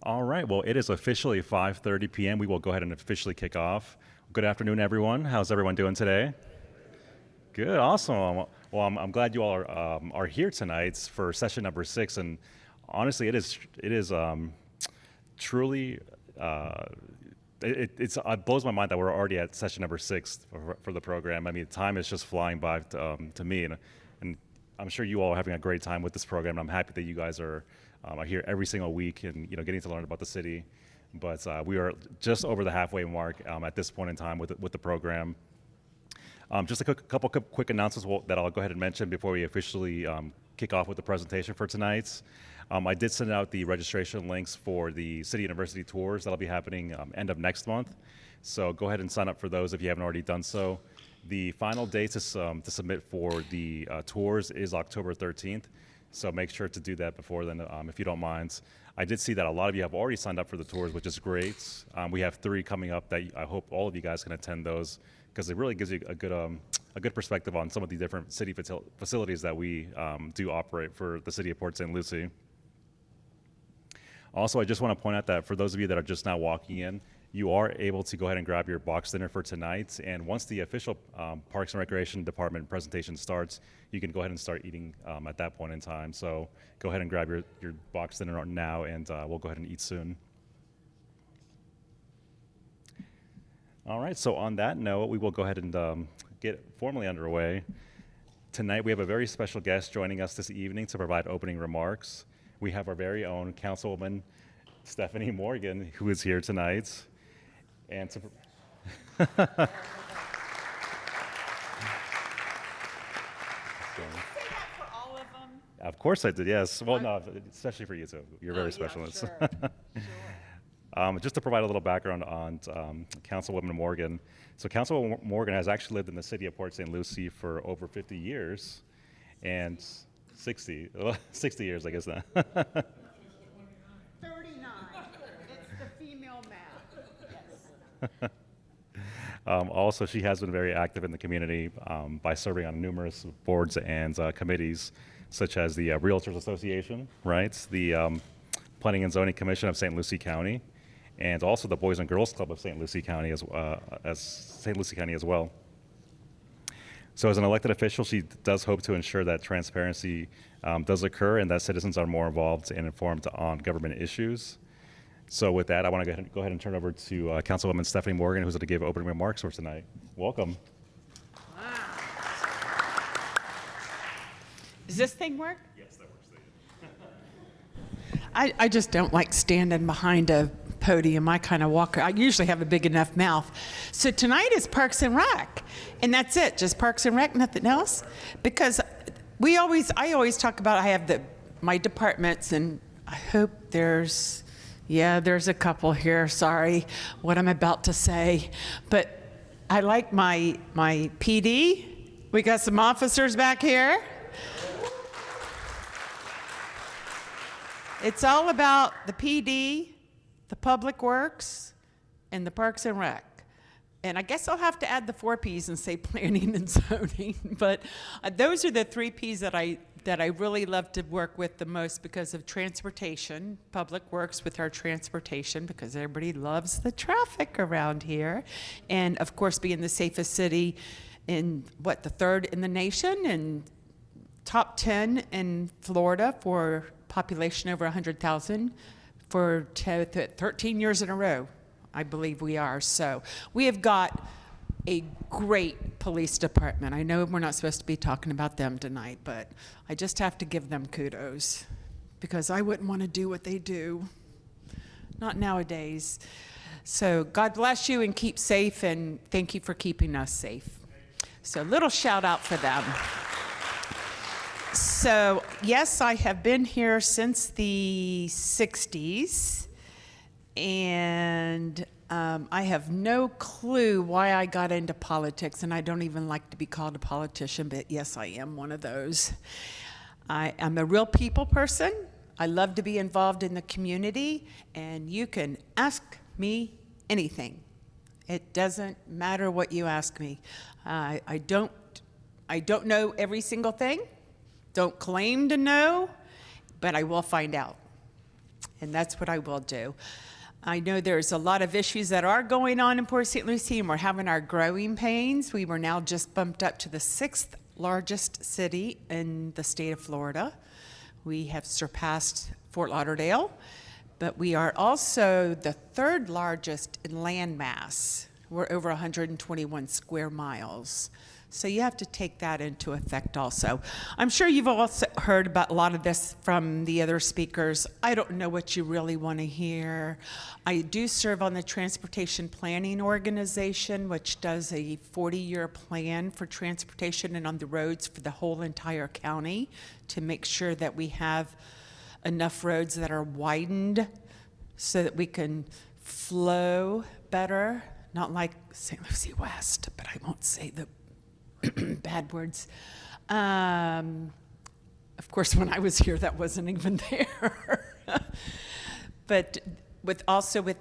All right, well, it is officially 5:30 p.m. We will go ahead and officially kick off. Good afternoon, everyone. How's everyone doing today? Good, awesome. Well, I'm glad you all are here tonight for session number 6, and honestly, it is truly it blows my mind that we're already at session number 6 for the program. I mean, time is just flying by to me, and I'm sure you all are having a great time with this program. And I'm happy that you guys are here every single week and getting to learn about the city. But we are just over the halfway mark at this point in time with the program. Just a couple quick announcements that I'll go ahead and mention before we officially kick off with the presentation for tonight. I did send out the registration links for the City University tours that'll be happening end of next month. So go ahead and sign up for those if you haven't already done so. The final date to submit for the tours is October 13th. So make sure to do that before then, if you don't mind. I did see that a lot of you have already signed up for the tours, which is great. We have 3 coming up that I hope all of you guys can attend those, because it really gives you a good perspective on some of the different city facilities that we do operate for the city of Port St. Lucie. Also, I just want to point out that for those of you that are just now walking in, you are able to go ahead and grab your box dinner for tonight. And once the official Parks and Recreation Department presentation starts, you can go ahead and start eating at that point in time. So go ahead and grab your box dinner now, and we'll go ahead and eat soon. All right, so on that note, we will go ahead and get formally underway. Tonight, we have a very special guest joining us this evening to provide opening remarks. We have our very own Councilwoman, Stephanie Morgan, who is here tonight. And to say that for all of them? Of course I did, yes. Well, no, especially for you too. You're very special. Yeah, sure. Just to provide a little background on Councilwoman Morgan. So Councilwoman Morgan has actually lived in the city of Port St. Lucie for over 50 years, and 60 years, I guess now. 39. It's the female math. Yes. Also, she has been very active in the community by serving on numerous boards and committees, such as the Realtors Association, right? The Planning and Zoning Commission of St. Lucie County, and also the Boys and Girls Club of St. Lucie County as well. So as an elected official, she does hope to ensure that transparency does occur and that citizens are more involved and informed on government issues. So with that, I want to go ahead and turn over to Councilwoman Stephanie Morgan, who's going to give opening remarks for tonight. Welcome. Wow. Does this thing work? Yes, that works. I just don't like standing behind a podium. I kind of walk. I usually have a big enough mouth. So tonight is Parks and Rec, and that's it. Just Parks and Rec, nothing else. Because I always talk about I have my departments, and I hope there's a couple here. Sorry, what I'm about to say, but I like my PD. We got some officers back here. It's all about the PD, the Public Works, and the Parks and Rec. And I guess I'll have to add the 4 Ps and say planning and zoning. But those are the 3 Ps that I really love to work with the most because of transportation. Public Works with our transportation because everybody loves the traffic around here. And of course, being the safest city in the 3rd in the nation and top 10 in Florida for population over 100,000 for 13 years in a row, I believe we are. So we have got a great police department. I know we're not supposed to be talking about them tonight, but I just have to give them kudos because I wouldn't want to do what they do. Not nowadays. So God bless you and keep safe, and thank you for keeping us safe. So a little shout out for them. So yes, I have been here since the 60s, and I have no clue why I got into politics, and I don't even like to be called a politician, but yes, I am one of those. I am a real people person. I love to be involved in the community, and you can ask me anything. It doesn't matter what you ask me. I don't know every single thing. Don't claim to know, but I will find out. and that's what I will do. I know there's a lot of issues that are going on in Port St. Lucie, and we're having our growing pains. We were now just bumped up to the 6th largest city in the state of Florida. We have surpassed Fort Lauderdale, but we are also the 3rd largest in land mass. We're over 121 square miles. So you have to take that into effect also. I'm sure you've also heard about a lot of this from the other speakers. I don't know what you really want to hear. I do serve on the Transportation Planning Organization, which does a 40-year plan for transportation and on the roads for the whole entire county to make sure that we have enough roads that are widened so that we can flow better. Not like St. Lucie West, but I won't say the bad words. Of course, when I was here, that wasn't even there. But with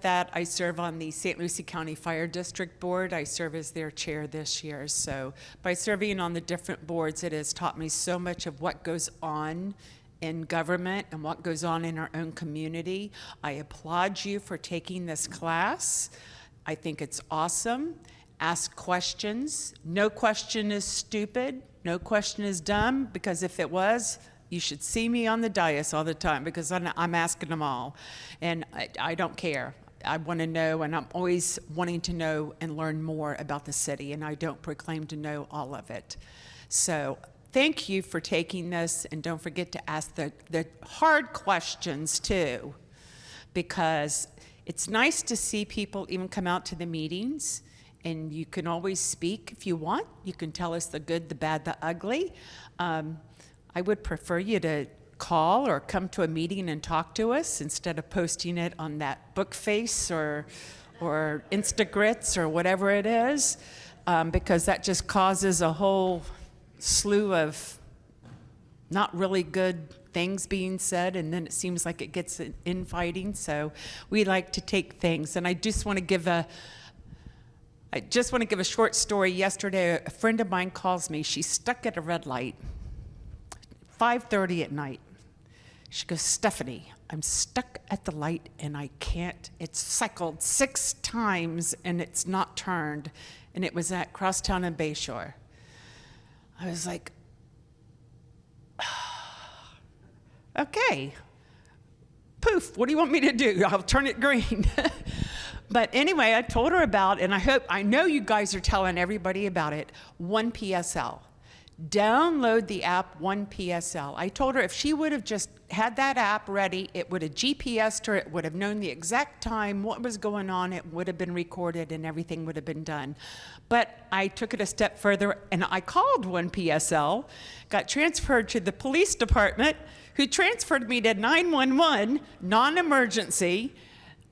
that, I serve on the St. Lucie County Fire District Board. I serve as their chair this year. So by serving on the different boards, it has taught me so much of what goes on in government and what goes on in our own community. I applaud you for taking this class. I think it's awesome. Ask questions. No question is stupid. No question is dumb, because if it was, you should see me on the dais all the time, because I'm asking them all. And I don't care. I want to know, and I'm always wanting to know and learn more about the city, and I don't proclaim to know all of it. So thank you for taking this, and don't forget to ask the hard questions too, because it's nice to see people even come out to the meetings. And you can always speak if you want. You can tell us the good, the bad, the ugly. I would prefer you to call or come to a meeting and talk to us instead of posting it on that Bookface or Instagrits or whatever it is, because that just causes a whole slew of not really good things being said, and then it seems like it gets infighting. So we like to take things, and I just want to give a short story. Yesterday, a friend of mine calls me. She's stuck at a red light, 5:30 at night. She goes, Stephanie, I'm stuck at the light and I can't. It's cycled 6 times and it's not turned. And it was at Crosstown and Bayshore. I was like, okay, poof, what do you want me to do? I'll turn it green. But anyway, I told her about, and I know you guys are telling everybody about it, 1PSL. Download the app 1PSL. I told her if she would have just had that app ready, it would have GPSed her, it would have known the exact time, what was going on, it would have been recorded, and everything would have been done. But I took it a step further, and I called 1PSL, got transferred to the police department, who transferred me to 911, non-emergency.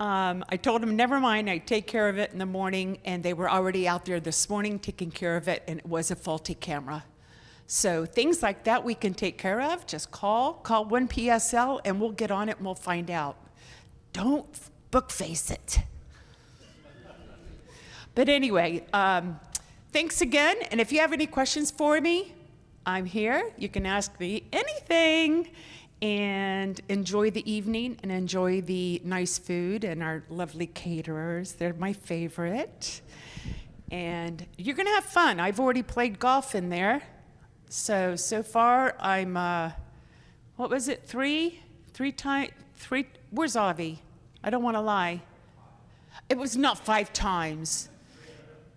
I told them, never mind, I'd take care of it in the morning, and they were already out there this morning taking care of it, and it was a faulty camera. So things like that we can take care of. Just call 1PSL, and we'll get on it and we'll find out. Don't bookface it. But anyway, thanks again, and if you have any questions for me, I'm here. You can ask me anything. And enjoy the evening and enjoy the nice food and our lovely caterers. They're my favorite. And you're going to have fun. I've already played golf in there. So far I'm, what was it, three? Where's Avi? I don't want to lie. It was not 5 times.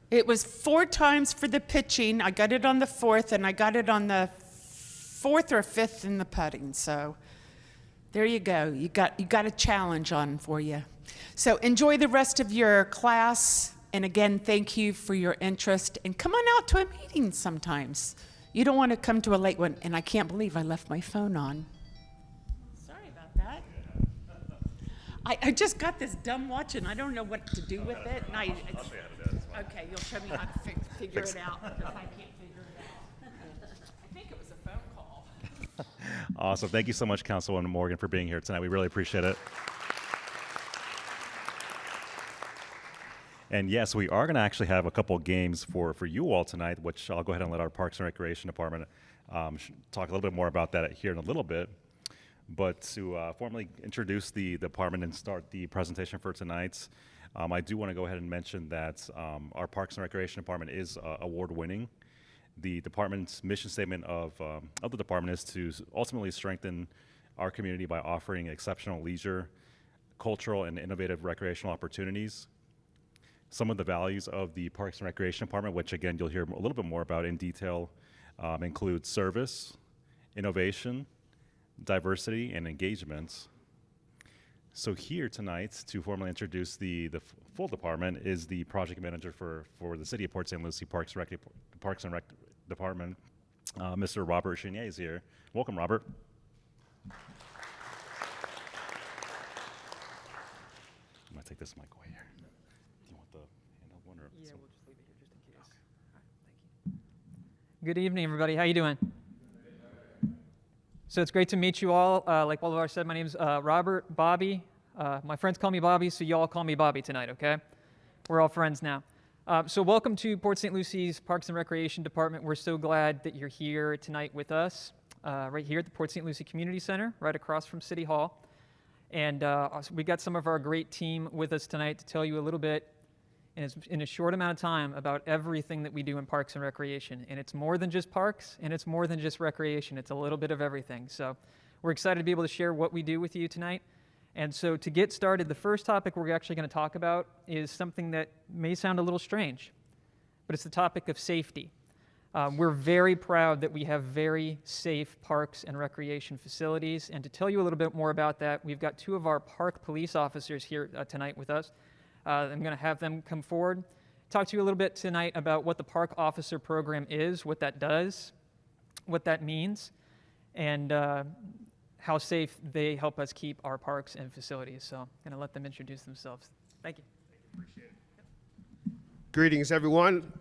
It was 4 times for the pitching. I got it on the 4th, and I got it on the 4th or 5th in the putting. So there you go. You got a challenge on for you. So enjoy the rest of your class. And again, thank you for your interest. And come on out to a meeting sometimes. You don't want to come to a late one. And I can't believe I left my phone on. Sorry about that. I just got this dumb watch and I don't know what to do with it. And okay, you'll show me how to figure it out, because I can't figure it out. I think it was a phone call. Awesome. Thank you so much, Councilwoman Morgan, for being here tonight. We really appreciate it. And yes, we are going to actually have a couple of games for you all tonight, which I'll go ahead and let our Parks and Recreation Department talk a little bit more about that here in a little bit. But to formally introduce the department and start the presentation for tonight, I do want to go ahead and mention that our Parks and Recreation Department is award-winning. The department's mission statement of the department is to ultimately strengthen our community by offering exceptional leisure, cultural, and innovative recreational opportunities. Some of the values of the Parks and Recreation Department, which again you'll hear a little bit more about in detail, include service, innovation, diversity, and engagement. So here tonight, to formally introduce the full department, is the project manager for the City of Port St. Lucie Parks and Rec Department, Mr. Robert Chenier is here. Welcome, Robert. I'm gonna take this mic away here. Do you want the handheld one or? Yeah, we'll just leave it here just in case. Okay. All right, thank you. Good evening, everybody. How you doing? So it's great to meet you all. Like Bolivar said, my name's Robert, Bobby. My friends call me Bobby, so you all call me Bobby tonight, okay? We're all friends now. So welcome to Port St. Lucie's Parks and Recreation Department. We're so glad that you're here tonight with us, right here at the Port St. Lucie Community Center, right across from City Hall. And we got some of our great team with us tonight to tell you a little bit in a short amount of time about everything that we do in Parks and Recreation. And it's more than just parks, and it's more than just recreation. It's a little bit of everything. So we're excited to be able to share what we do with you tonight. And so to get started, the first topic we're actually going to talk about is something that may sound a little strange, but it's the topic of safety. We're very proud that we have very safe parks and recreation facilities. And to tell you a little bit more about that, we've got two of our park police officers here tonight with us. I'm going to have them come forward, talk to you a little bit tonight about what the Park Officer Program is, what that does, what that means, and how safe they help us keep our parks and facilities. So I'm going to let them introduce themselves. Thank you. Appreciate it. Greetings, everyone.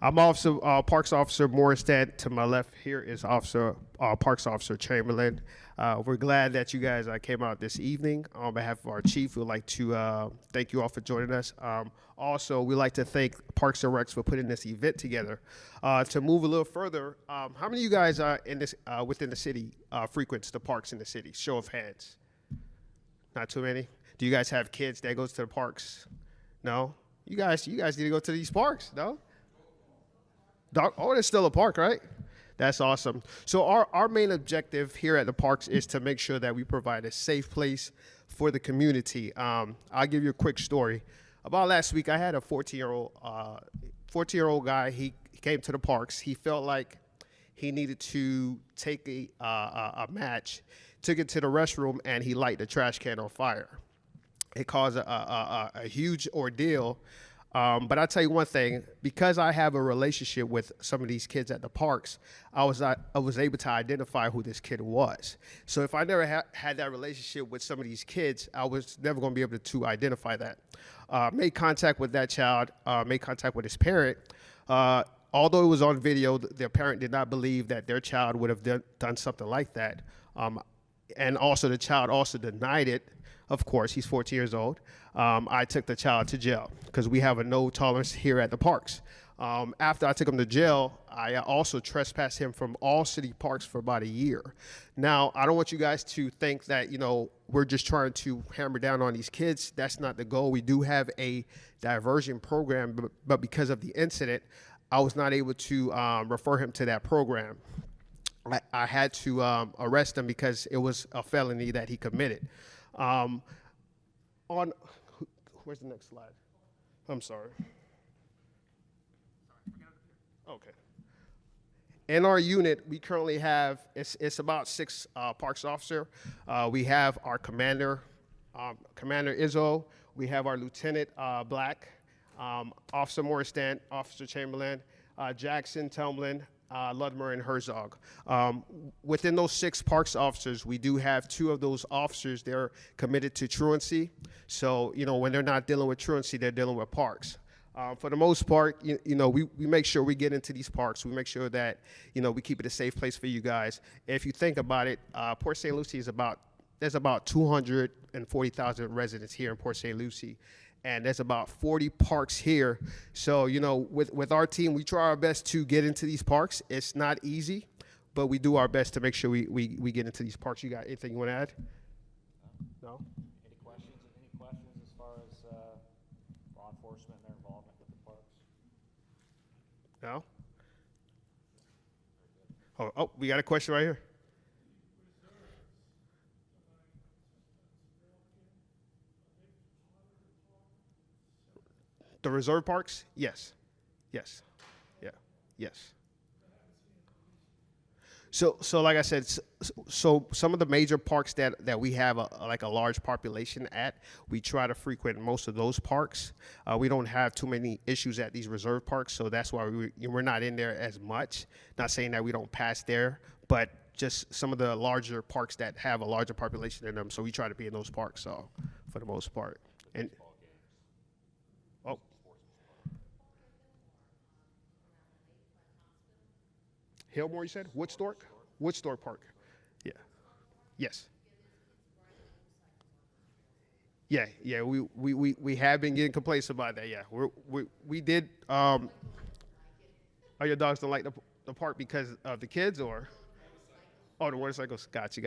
I'm Parks Officer Morestant. To my left here is Parks Officer Chamberlin. We're glad that you guys came out this evening. On behalf of our chief, we'd like to thank you all for joining us. Also, we'd like to thank Parks and Recs for putting this event together. To move a little further, how many of you guys within the city frequents the parks in the city? Show of hands. Not too many. Do you guys have kids that goes to the parks? No. You guys need to go to these parks. No. Oh, it's still a park, right? That's awesome. So our main objective here at the parks is to make sure that we provide a safe place for the community. I'll give you a quick story. About last week, I had a 14-year-old guy. He came to the parks. He felt like he needed to take a match, took it to the restroom, and he lighted the trash can on fire. It caused a huge ordeal. But I'll tell you one thing, because I have a relationship with some of these kids at the parks, I was able to identify who this kid was. So if I never had that relationship with some of these kids, I was never going to be able to identify that. Made contact with that child, made contact with his parent. Although it was on video, their parent did not believe that their child would have done something like that. And also the child also denied it. Of course, he's 14 years old. I took the child to jail because we have a no tolerance here at the parks. After I took him to jail, I also trespassed him from all city parks for about a year. Now, I don't want you guys to think that, we're just trying to hammer down on these kids. That's not the goal. We do have a diversion program, but because of the incident, I was not able to refer him to that program. I had to arrest him because it was a felony that he committed. Where's the next slide? I'm sorry. Okay. In our unit, we currently have, it's about 6 parks officer. We have our commander, Commander Izzo. We have our Lieutenant Black, Officer Morestant, Officer Chamberlain, Jackson, Tumblin, Ludmer, and Herzog. Within those 6 parks officers, we do have 2 of those officers. They're committed to truancy. So, when they're not dealing with truancy, they're dealing with parks. For the most part, we make sure we get into these parks. We make sure that, we keep it a safe place for you guys. If you think about it, Port St. Lucie there's about 240,000 residents here in Port St. Lucie. And there's about 40 parks here. So, with our team, we try our best to get into these parks. It's not easy. but we do our best to make sure we get into these parks. You got anything you want to add? No? Any questions as far as law enforcement and their involvement with the parks? No? Oh, we got a question right here. The reserve parks? Yes. Yes. Yeah. Yes. So like I said, so some of the major parks that we have like a large population at, we try to frequent most of those parks. We don't have too many issues at these reserve parks, so that's why we're not in there as much. Not saying that we don't pass there, but just some of the larger parks that have a larger population in them. So we try to be in those parks, so for the most part. And oh. Hillmore, you said? Woodstock Park. Yeah. Yes. Yeah. We have been getting complaints about that. Yeah. We did. Oh, your dogs don't like the park because of the kids, or? Oh, the motorcycles. Gotcha.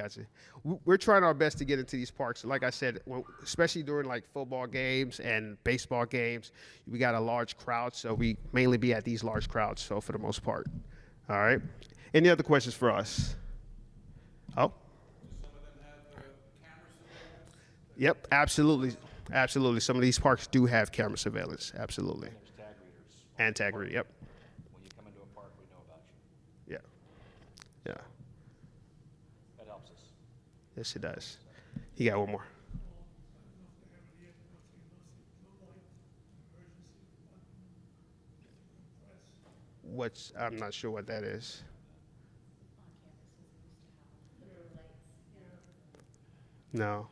We're trying our best to get into these parks. Like I said, especially during like football games and baseball games, we got a large crowd, so we mainly be at these large crowds. So for the most part. All right. Any other questions for us? Oh. Do some of them have camera surveillance? Yep, absolutely. Some of these parks do have camera surveillance. Absolutely. There's tag readers. And tag reader. Yep. When you come into a park, we know about you. Yeah. That helps us. Yes, it does. You got one more. I'm not sure what that is. No.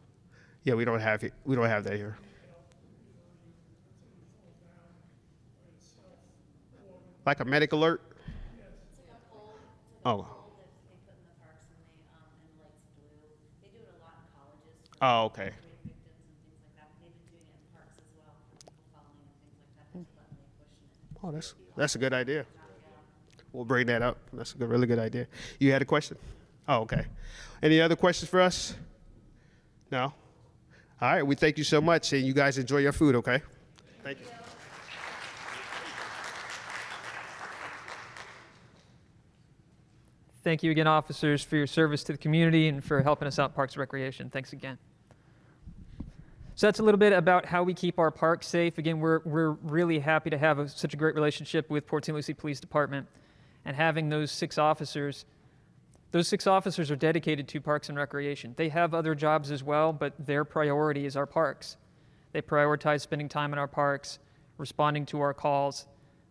Yeah, we don't have it. We don't have that here. Like a medic alert? Oh. Oh, okay. Oh, that's a good idea. We'll bring that up. That's a really good idea. You had a question? Oh, okay. Any other questions for us? No? All right. We thank you so much, and you guys enjoy your food, okay? Thank you. Thank you again, officers, for your service to the community and for helping us out Parks and Recreation. Thanks again. So that's a little bit about how we keep our parks safe. Again, we're really happy to have such a great relationship with Port St. Lucie Police Department, and having those 6 officers. Those 6 officers are dedicated to Parks and Recreation. They have other jobs as well, but their priority is our parks. They prioritize spending time in our parks, responding to our calls.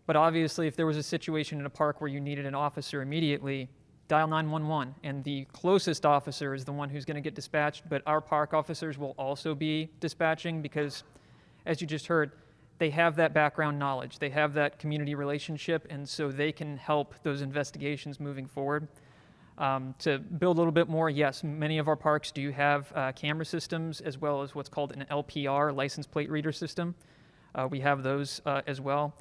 But obviously, if there was a situation in a park where you needed an officer immediately, dial 911, and the closest officer is the one who's going to get dispatched, but our park officers will also be dispatching because, as you just heard, they have that background knowledge. They have that community relationship, and so they can help those investigations moving forward. To build a little bit more, yes, many of our parks do have camera systems as well as what's called an LPR, license plate reader system. We have those as well.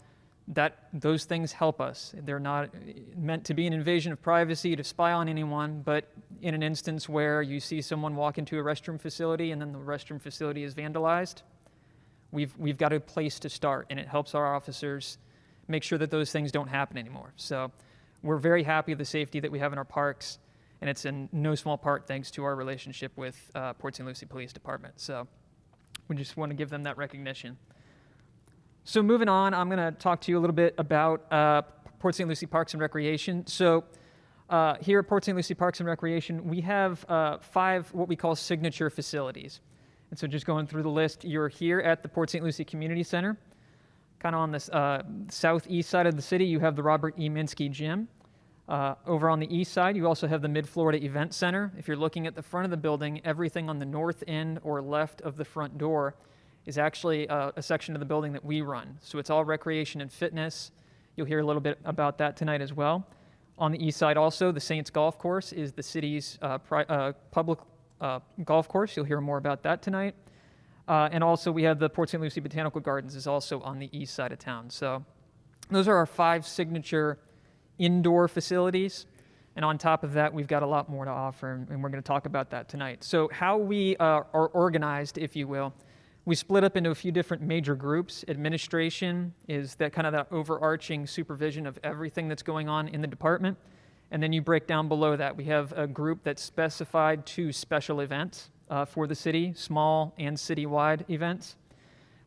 Those things help us. They're not meant to be an invasion of privacy to spy on anyone, but in an instance where you see someone walk into a restroom facility and then the restroom facility is vandalized, we've got a place to start, and it helps our officers make sure that those things don't happen anymore. So we're very happy with the safety that we have in our parks, and it's in no small part thanks to our relationship with Port St. Lucie Police Department. So we just want to give them that recognition. So moving on, I'm going to talk to you a little bit about Port St. Lucie Parks and Recreation. So here at Port St. Lucie Parks and Recreation, we have 5 what we call signature facilities. And so just going through the list, you're here at the Port St. Lucie Community Center. Kind of on the southeast side of the city, you have the Robert E. Minsky Gym. Over on the east side, you also have the Mid-Florida Event Center. If you're looking at the front of the building, everything on the north end or left of the front door is actually a section of the building that we run. So it's all recreation and fitness. You'll hear a little bit about that tonight as well. On the east side also, the Saints Golf Course is the city's public golf course. You'll hear more about that tonight. And also we have the Port St. Lucie Botanical Gardens is also on the east side of town. So those are our 5 signature indoor facilities. And on top of that, we've got a lot more to offer, and we're going to talk about that tonight. So how we are organized, if you will, we split up into a few different major groups. Administration is that kind of that overarching supervision of everything that's going on in the department. And then you break down below that. We have a group that's specified to special events for the city, small and citywide events.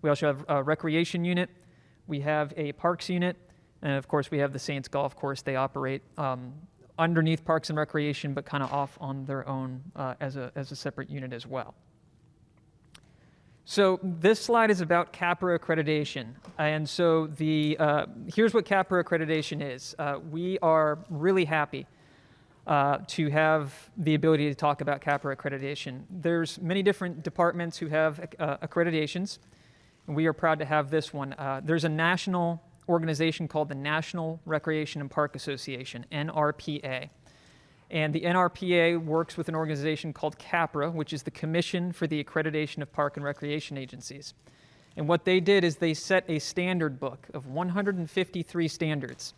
We also have a recreation unit. We have a parks unit. And of course, we have the Saints Golf Course. They operate underneath Parks and Recreation, but kind of off on their own as a separate unit as well. So this slide is about CAPRA accreditation. And so here's what CAPRA accreditation is. We are really happy to have the ability to talk about CAPRA accreditation. There's many different departments who have accreditations, and we are proud to have this one. There's a national organization called the National Recreation and Park Association, NRPA. And the NRPA works with an organization called CAPRA, which is the Commission for the Accreditation of Park and Recreation Agencies. And what they did is they set a standard book of 153 standards.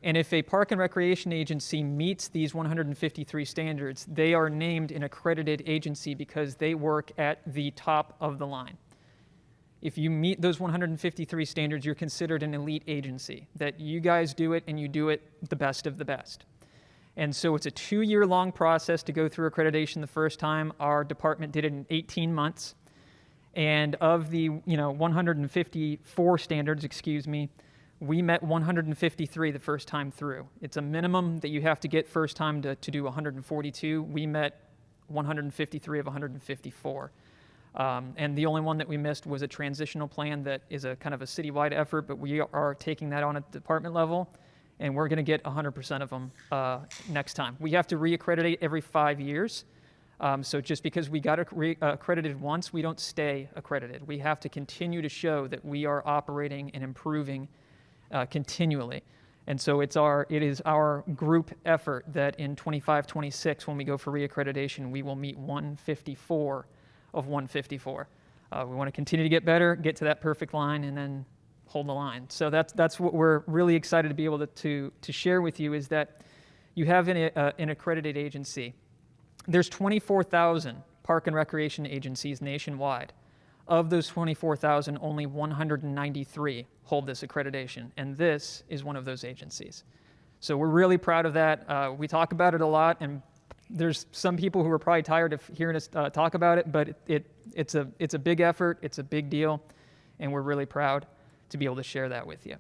And if a park and recreation agency meets these 153 standards, they are named an accredited agency because they work at the top of the line. If you meet those 153 standards, you're considered an elite agency, that you guys do it and you do it the best of the best. And so it's a 2-year-long process to go through accreditation the first time. Our department did it in 18 months. And of the 154 standards, we met 153 the first time through. It's a minimum that you have to get first time to do 142. We met 153 of 154. And the only one that we missed was a transitional plan that is a kind of a citywide effort, but we are taking that on at the department level. And we're going to get 100% of them next time. We have to reaccreditate every 5 years. So just because we got accredited once, we don't stay accredited. We have to continue to show that we are operating and improving continually. And so it is our group effort that in 25-26, when we go for reaccreditation, we will meet 154 of 154. We want to continue to get better, get to that perfect line, and then hold the line. So that's what we're really excited to be able to share with you, is that you have an accredited agency. There's 24,000 park and recreation agencies nationwide. Of those 24,000, only 193 hold this accreditation, and this is one of those agencies. So we're really proud of that. We talk about it a lot, and there's some people who are probably tired of hearing us talk about it, but it's a big effort, it's a big deal, and we're really proud to be able to share that with you.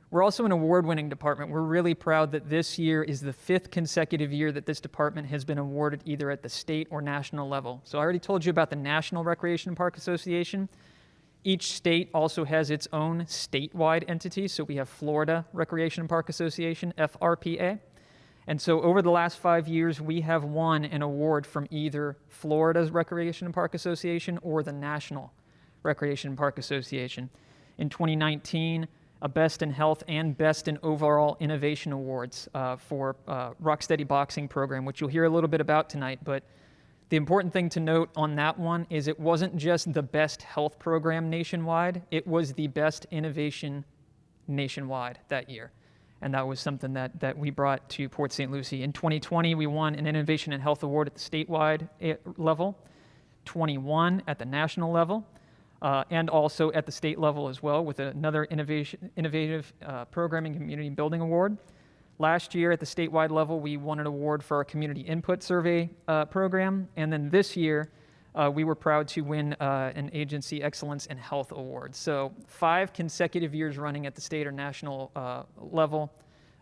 We're also an award-winning department. We're really proud that this year is the 5th consecutive year that this department has been awarded either at the state or national level. So I already told you about the National Recreation and Park Association. Each state also has its own statewide entity. So we have Florida Recreation and Park Association, FRPA. And so over the last 5 years, we have won an award from either Florida's Recreation and Park Association or the National Recreation and Park Association. In 2019, a Best in Health and Best in Overall Innovation Awards for Rocksteady Boxing Program, which you'll hear a little bit about tonight. But the important thing to note on that one is it wasn't just the best health program nationwide, it was the best innovation nationwide that year. And that was something that we brought to Port St. Lucie. In 2020, we won an Innovation and Health Award at the statewide level, 21 at the national level, and also at the state level as well with another innovative programming community building award. Last year at the statewide level, we won an award for our community input survey program. And then this year, we were proud to win an Agency Excellence in Health Award. So 5 consecutive years running at the state or national level.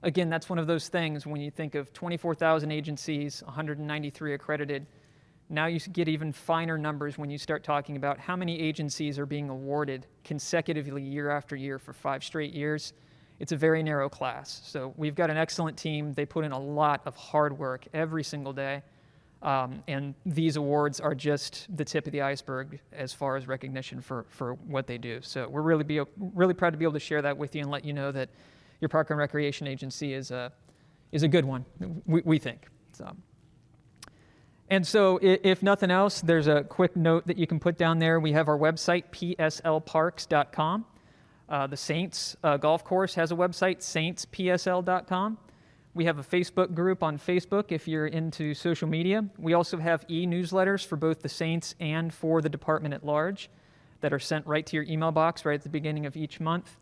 Again, that's one of those things when you think of 24,000 agencies, 193 accredited. Now you get even finer numbers when you start talking about how many agencies are being awarded consecutively year after year for 5 straight years. It's a very narrow class. So we've got an excellent team. They put in a lot of hard work every single day. And these awards are just the tip of the iceberg as far as recognition for what they do. So we're really proud to be able to share that with you and let you know that your Park and Recreation Agency is a good one, we think. And so if nothing else, there's a quick note that you can put down there. We have our website, pslparks.com. The Saints Golf Course has a website, saintspsl.com. We have a Facebook group on Facebook if you're into social media. We also have e-newsletters for both the Saints and for the department at large that are sent right to your email box right at the beginning of each month.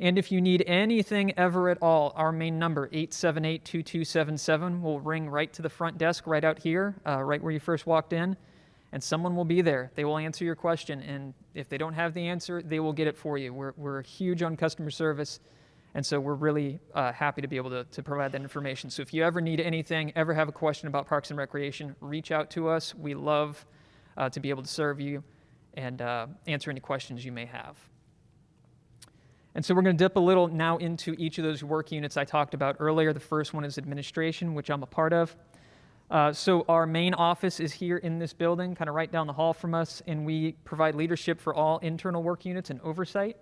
And if you need anything ever at all, our main number, 878-2277, will ring right to the front desk right out here, right where you first walked in, and someone will be there. They will answer your question, and if they don't have the answer, they will get it for you. We're huge on customer service, and so we're really happy to be able to provide that information. So if you ever need anything, ever have a question about Parks and Recreation, reach out to us. We love to be able to serve you and answer any questions you may have. And so we're going to dip a little now into each of those work units I talked about earlier. The first one is administration, which I'm a part of. So our main office is here in this building, kind of right down the hall from us, and we provide leadership for all internal work units and oversight.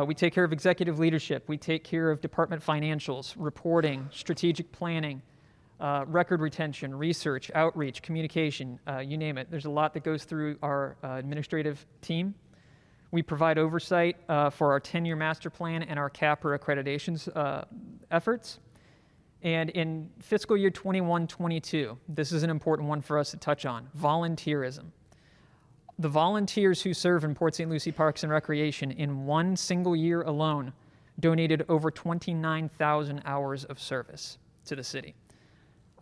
We take care of executive leadership. We take care of department financials, reporting, strategic planning, record retention, research, outreach, communication, you name it. There's a lot that goes through our administrative team. We provide oversight for our 10-year master plan and our CAPRA accreditations efforts. And in fiscal year 21-22, this is an important one for us to touch on, volunteerism. The volunteers who serve in Port St. Lucie Parks and Recreation in one single year alone donated over 29,000 hours of service to the city.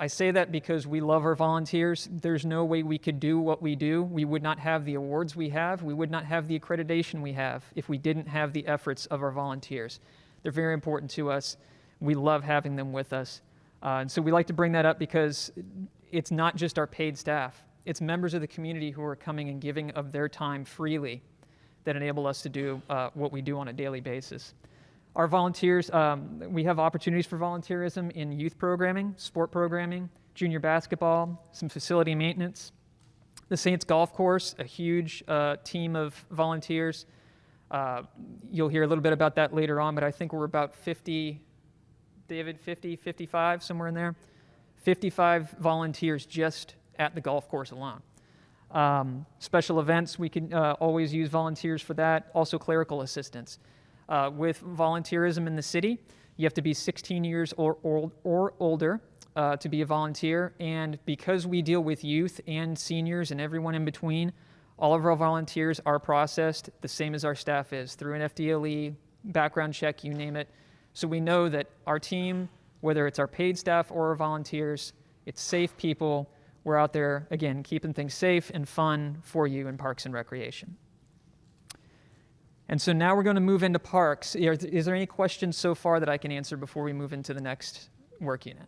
I say that because we love our volunteers. There's no way we could do what we do. We would not have the awards we have. We would not have the accreditation we have if we didn't have the efforts of our volunteers. They're very important to us. We love having them with us. And so we like to bring that up because it's not just our paid staff. It's members of the community who are coming and giving of their time freely that enable us to do what we do on a daily basis. Our volunteers, we have opportunities for volunteerism in youth programming, sport programming, junior basketball, some facility maintenance. The Saints Golf Course, a huge team of volunteers. You'll hear a little bit about that later on, but I think we're about 50, David, 50, 55, somewhere in there. 55 volunteers just at the golf course alone. Special events, we can always use volunteers for that. Also clerical assistance. With volunteerism in the city, you have to be 16 years or older to be a volunteer. And because we deal with youth and seniors and everyone in between, all of our volunteers are processed the same as our staff is, through an FDLE, background check, you name it. So we know that our team, whether it's our paid staff or our volunteers, it's safe people. We're out there, again, keeping things safe and fun for you in Parks and Recreation. And so now we're going to move into parks. Is there any questions so far that I can answer before we move into the next work unit?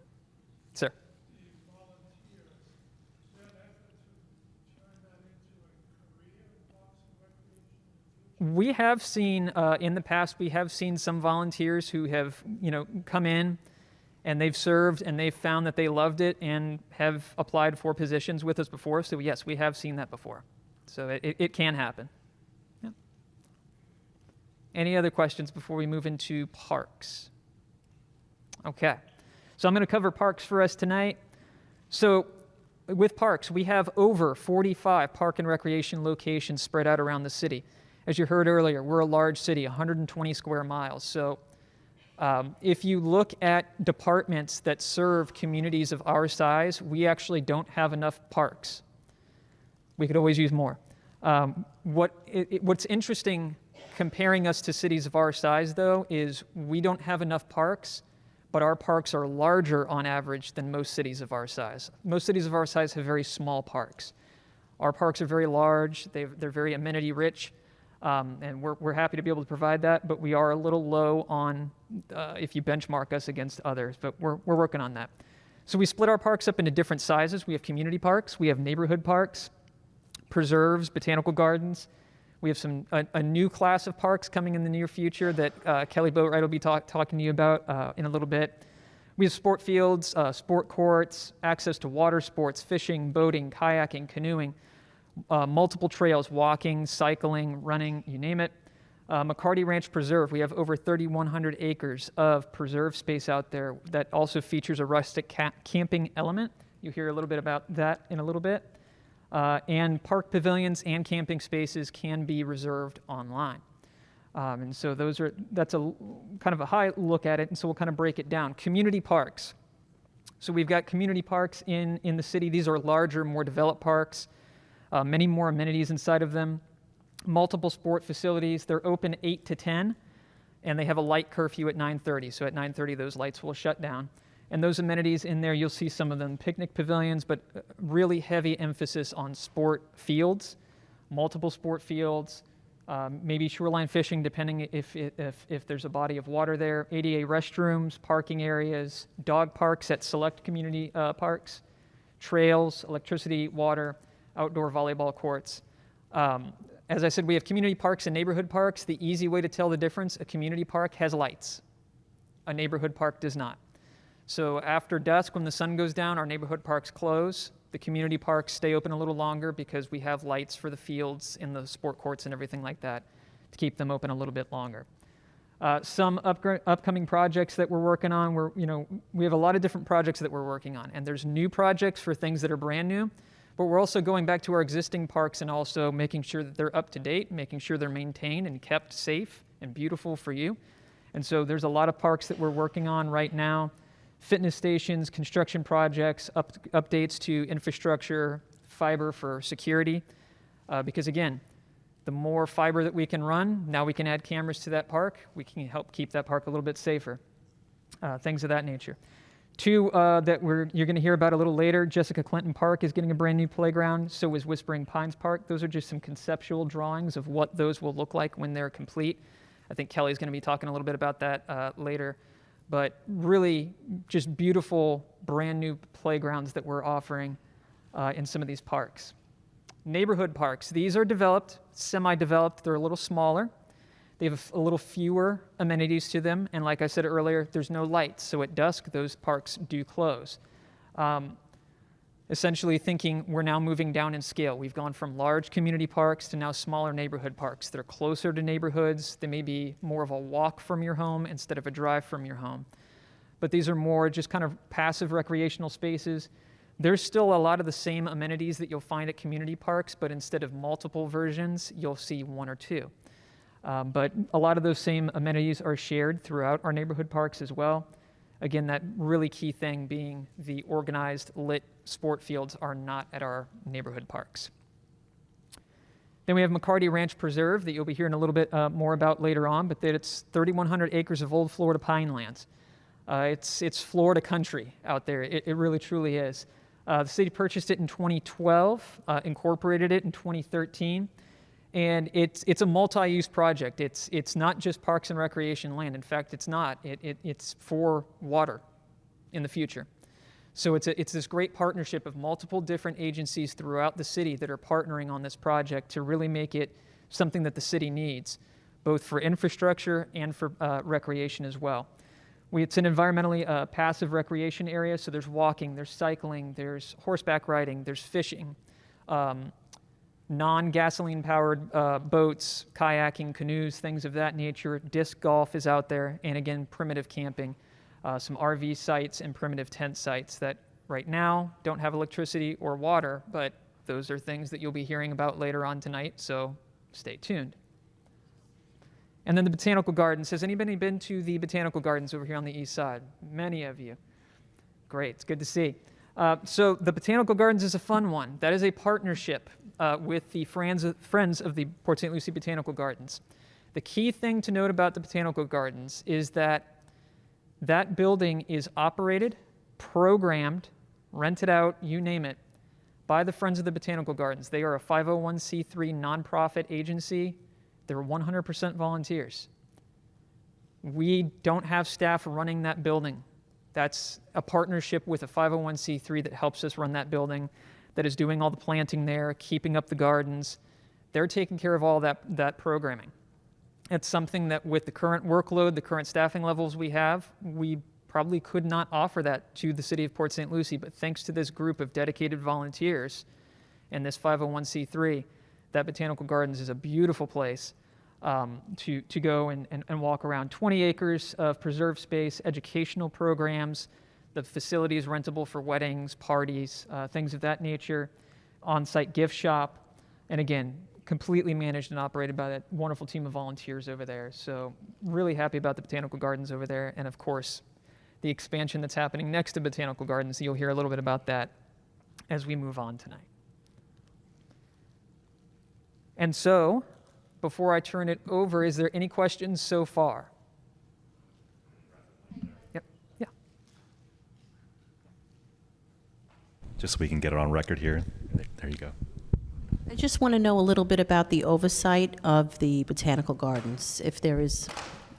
Sir. The volunteers, is that effort to turn that into a career in Parks and Recreation? We have seen, in the past, we have seen some volunteers who have, come in and they've served and they've found that they loved it and have applied for positions with us before. So yes, we have seen that before. So it can happen. Yeah. Any other questions before we move into parks? Okay. So I'm going to cover parks for us tonight. So with parks, we have over 45 park and recreation locations spread out around the city. As you heard earlier, we're a large city, 120 square miles. So if you look at departments that serve communities of our size, we actually don't have enough parks. We could always use more. What's interesting comparing us to cities of our size, though, is we don't have enough parks, but our parks are larger on average than most cities of our size. Most cities of our size have very small parks. Our parks are very large. They're very amenity rich. And we're happy to be able to provide that, but we are a little low on if you benchmark us against others, but we're working on that. So we split our parks up into different sizes. We have community parks, we have neighborhood parks, preserves, botanical gardens. We have a new class of parks coming in the near future that Kelly Boatwright will be talking to you about in a little bit. We have sport fields, sport courts, access to water sports, fishing, boating, kayaking, canoeing, multiple trails, walking, cycling, running, you name it. McCarty Ranch Preserve, we have over 3,100 acres of preserve space out there that also features a rustic camping element. You'll hear a little bit about that in a little bit. And park pavilions and camping spaces can be reserved online. And so that's a kind of a high look at it, and so we'll kind of break it down. Community parks. So we've got community parks in the city. These are larger, more developed parks, many more amenities inside of them, multiple sport facilities. They're open 8 to 10, and they have a light curfew at 9:30. So at 9:30, those lights will shut down. And those amenities in there, you'll see some of them, picnic pavilions, but really heavy emphasis on sport fields, multiple sport fields, maybe shoreline fishing, depending if there's a body of water there, ADA restrooms, parking areas, dog parks at select community parks, trails, electricity, water, outdoor volleyball courts. As I said, we have community parks and neighborhood parks. The easy way to tell the difference, a community park has lights. A neighborhood park does not. So after dusk, when the sun goes down, our neighborhood parks close. The community parks stay open a little longer because we have lights for the fields and the sport courts and everything like that to keep them open a little bit longer. Some upcoming projects that we're working on, we have a lot of different projects that we're working on, and there's new projects for things that are brand new, but we're also going back to our existing parks and also making sure that they're up to date, making sure they're maintained and kept safe and beautiful for you. And so there's a lot of parks that we're working on right now. Fitness stations, construction projects, updates to infrastructure, fiber for security. Because again, the more fiber that we can run, now we can add cameras to that park. We can help keep that park a little bit safer. Things of that nature. Two that you're going to hear about a little later, Jessica Clinton Park is getting a brand new playground. So is Whispering Pines Park. Those are just some conceptual drawings of what those will look like when they're complete. I think Kelly's going to be talking a little bit about that later. But really just beautiful, brand new playgrounds that we're offering in some of these parks. Neighborhood parks. These are developed, semi-developed. They're a little smaller. They have a little fewer amenities to them. And like I said earlier, there's no lights. So at dusk, those parks do close. Essentially thinking we're now moving down in scale. We've gone from large community parks to now smaller neighborhood parks. They're closer to neighborhoods. They may be more of a walk from your home instead of a drive from your home. But these are more just kind of passive recreational spaces. There's still a lot of the same amenities that you'll find at community parks, but instead of multiple versions, you'll see one or two. But a lot of those same amenities are shared throughout our neighborhood parks as well. Again, that really key thing being the organized, lit sport fields are not at our neighborhood parks. Then we have McCarty Ranch Preserve that you'll be hearing a little bit more about later on, but that it's 3,100 acres of old Florida pine lands. It's Florida country out there. It really, truly is. The city purchased it in 2012, incorporated it in 2013. And it's a multi-use project. It's not just parks and recreation land. In fact, it's not. It's for water in the future. So it's this great partnership of multiple different agencies throughout the city that are partnering on this project to really make it something that the city needs, both for infrastructure and for recreation as well. It's an environmentally passive recreation area, so there's walking, there's cycling, there's horseback riding, there's fishing, non-gasoline powered boats, kayaking, canoes, things of that nature. Disc golf is out there, and again, primitive camping, some RV sites and primitive tent sites that right now don't have electricity or water, but those are things that you'll be hearing about later on tonight, so stay tuned. And then the Botanical Gardens. Has anybody been to the Botanical Gardens over here on the east side? Many of you. Great, it's good to see. So the Botanical Gardens is a fun one. That is a partnership with the Friends of the Port St. Lucie Botanical Gardens. The key thing to note about the Botanical Gardens is that that building is operated, programmed, rented out, you name it, by the Friends of the Botanical Gardens. They are a 501c3 nonprofit agency. They're 100% volunteers. We don't have staff running that building. That's a partnership with a 501c3 that helps us run that building, that is doing all the planting there, keeping up the gardens. They're taking care of all that programming. It's something that with the current workload, the current staffing levels we have, we probably could not offer that to the city of Port St. Lucie, but thanks to this group of dedicated volunteers and this 501c3, that Botanical Gardens is a beautiful place to go and walk around. 20 acres of preserved space, educational programs. The facility is rentable for weddings, parties, things of that nature. On-site gift shop. And again, completely managed and operated by that wonderful team of volunteers over there. So really happy about the botanical gardens over there. And of course, the expansion that's happening next to botanical gardens. You'll hear a little bit about that as we move on tonight. And so, before I turn it over, is there any questions so far? Yep. Yeah. Just so we can get it on record here. There you go. I just want to know a little bit about the oversight of the botanical gardens, if there is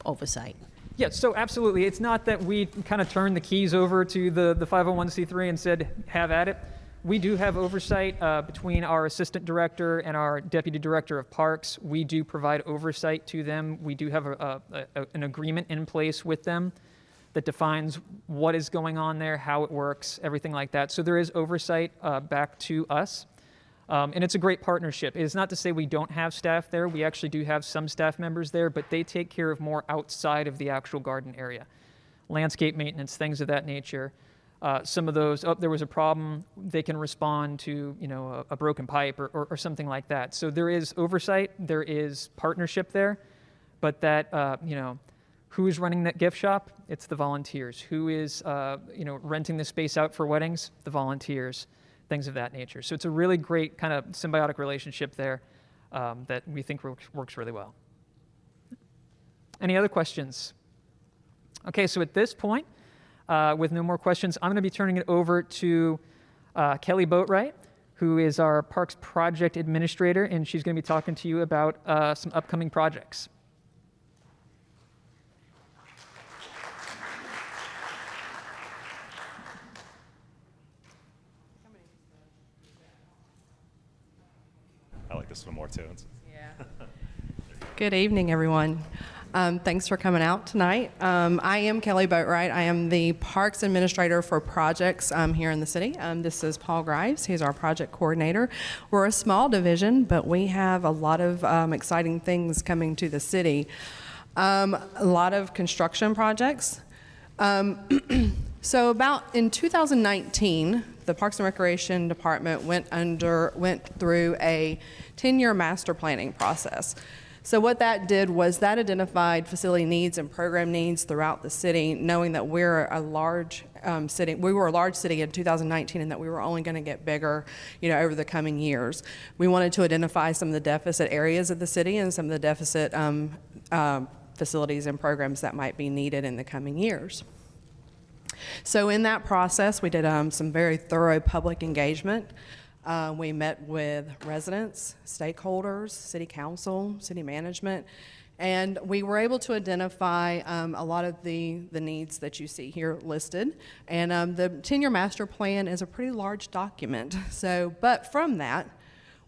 oversight. Yeah, so absolutely. It's not that we kind of turned the keys over to the 501c3 and said, have at it. We do have oversight between our assistant director and our deputy director of parks. We do provide oversight to them. We do have an agreement in place with them that defines what is going on there, how it works, everything like that. So there is oversight back to us. And it's a great partnership. It is not to say we don't have staff there. We actually do have some staff members there, but they take care of more outside of the actual garden area. Landscape maintenance, things of that nature. Some of those, there was a problem, they can respond to, a broken pipe or something like that. So there is oversight, there is partnership there, but that, who is running that gift shop? It's the volunteers. Who is, renting the space out for weddings? The volunteers. Things of that nature. So it's a really great kind of symbiotic relationship there that we think works really well. Any other questions? Okay, so at this point, with no more questions, I'm going to be turning it over to Kelly Boatwright, who is our Parks Project Administrator, and she's going to be talking to you about some upcoming projects. I like this one more too. Yeah. Good evening, everyone. Thanks for coming out tonight. I am Kelly Boatwright. I am the Parks Administrator for projects here in the city. This is Paul Grives. He's our project coordinator. We're a small division, but we have a lot of exciting things coming to the city. A lot of construction projects. So about in 2019, the Parks and Recreation Department went through a 10-year master planning process. So what that did was that identified facility needs and program needs throughout the city, knowing that we're a large city. We were a large city in 2019, and that we were only going to get bigger, over the coming years. We wanted to identify some of the deficit areas of the city and some of the deficit facilities and programs that might be needed in the coming years. So in that process, we did some very thorough public engagement. We met with residents, stakeholders, city council, city management, and we were able to identify a lot of the needs that you see here listed. And the 10-year master plan is a pretty large document. But from that,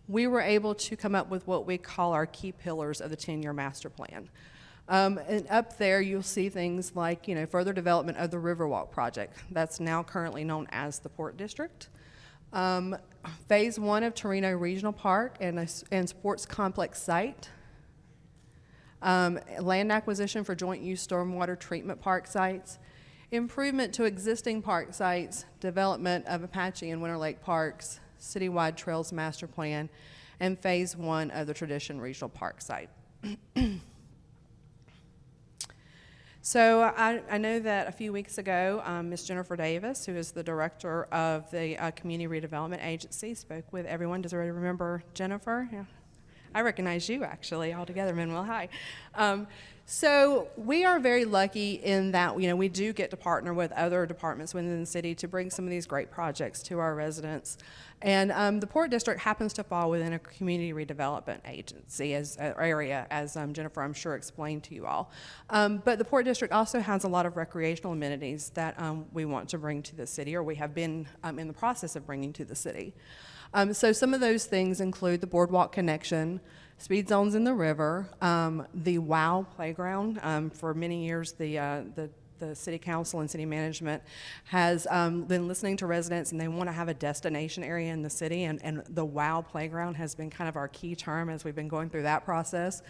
we were able to come up with what we call our key pillars of the 10-year master plan. And up there, you'll see things like, further development of the Riverwalk project. That's now currently known as the Port District. Phase 1 of Torino Regional Park and Sports Complex site. Land acquisition for joint use stormwater treatment park sites. Improvement to existing park sites. Development of Apache and Winter Lake parks. Citywide Trails Master Plan. And Phase 1 of the Tradition Regional Park site. So I know that a few weeks ago, Ms. Jennifer Davis, who is the director of the Community Redevelopment Agency, spoke with everyone. Does everybody remember Jennifer? Yeah. I recognize you, actually, all together, Manuel. Hi. So we are very lucky in that, we do get to partner with other departments within the city to bring some of these great projects to our residents. And the Port District happens to fall within a community redevelopment agency area, as Jennifer, I'm sure, explained to you all. But the Port District also has a lot of recreational amenities that we want to bring to the city, or we have been in the process of bringing to the city. So some of those things include the Boardwalk Connection, speed zones in the river, the WOW playground. For many years, the city council and city management has been listening to residents, and they want to have a destination area in the city, and the WOW playground has been kind of our key term as we've been going through that process.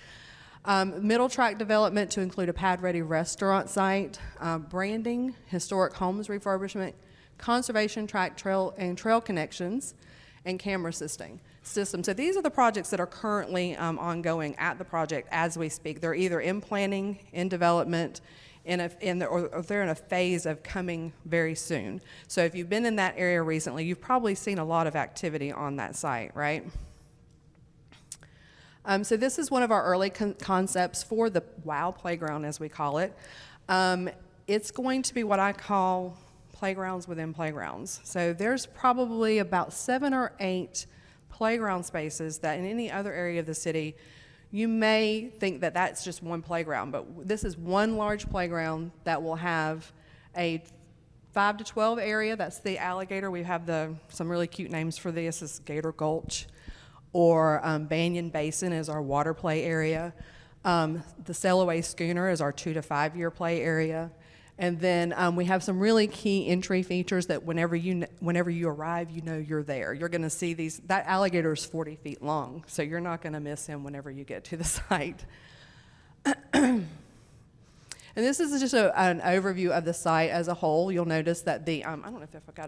Middle track development to include a pad-ready restaurant site, branding, historic homes refurbishment, conservation track trail connections, and camera system. So these are the projects that are currently ongoing at the project as we speak. They're either in planning, in development, or they're in a phase of coming very soon. So if you've been in that area recently, you've probably seen a lot of activity on that site, right? So this is one of our early concepts for the WOW playground, as we call it. It's going to be what I call playgrounds within playgrounds. So there's probably about 7 or 8 playground spaces that in any other area of the city, you may think that that's just one playground, but this is one large playground that will have a 5 to 12 area. That's the alligator. We have some really cute names for this. This is Gator Gulch, or Banyan Basin is our water play area. The Sailaway Schooner is our 2 to 5 year play area. And then we have some really key entry features that whenever you arrive, you know you're there. You're going to see these. That alligator is 40 feet long, so you're not going to miss him whenever you get to the site. And this is just an overview of the site as a whole. You'll notice that I don't know if I've got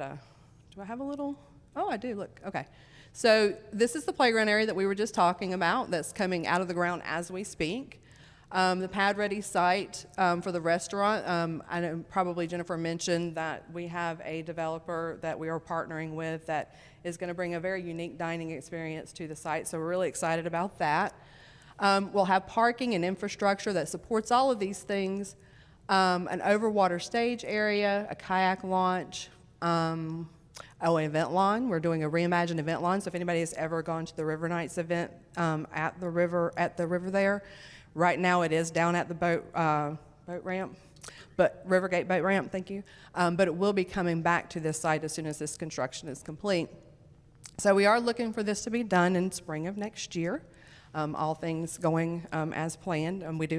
do I have a little? Oh, I do, look, okay. So this is the playground area that we were just talking about that's coming out of the ground as we speak. The pad-ready site for the restaurant, I know probably Jennifer mentioned that we have a developer that we are partnering with that is going to bring a very unique dining experience to the site, so we're really excited about that. We'll have parking and infrastructure that supports all of these things, an overwater stage area, a kayak launch, an event lawn. We're doing a reimagined event lawn, so if anybody has ever gone to the River Nights event at the river there, right now it is down at the boat ramp, but Rivergate boat ramp, thank you. But it will be coming back to this site as soon as this construction is complete. So we are looking for this to be done in spring of next year. All things going as planned. And we've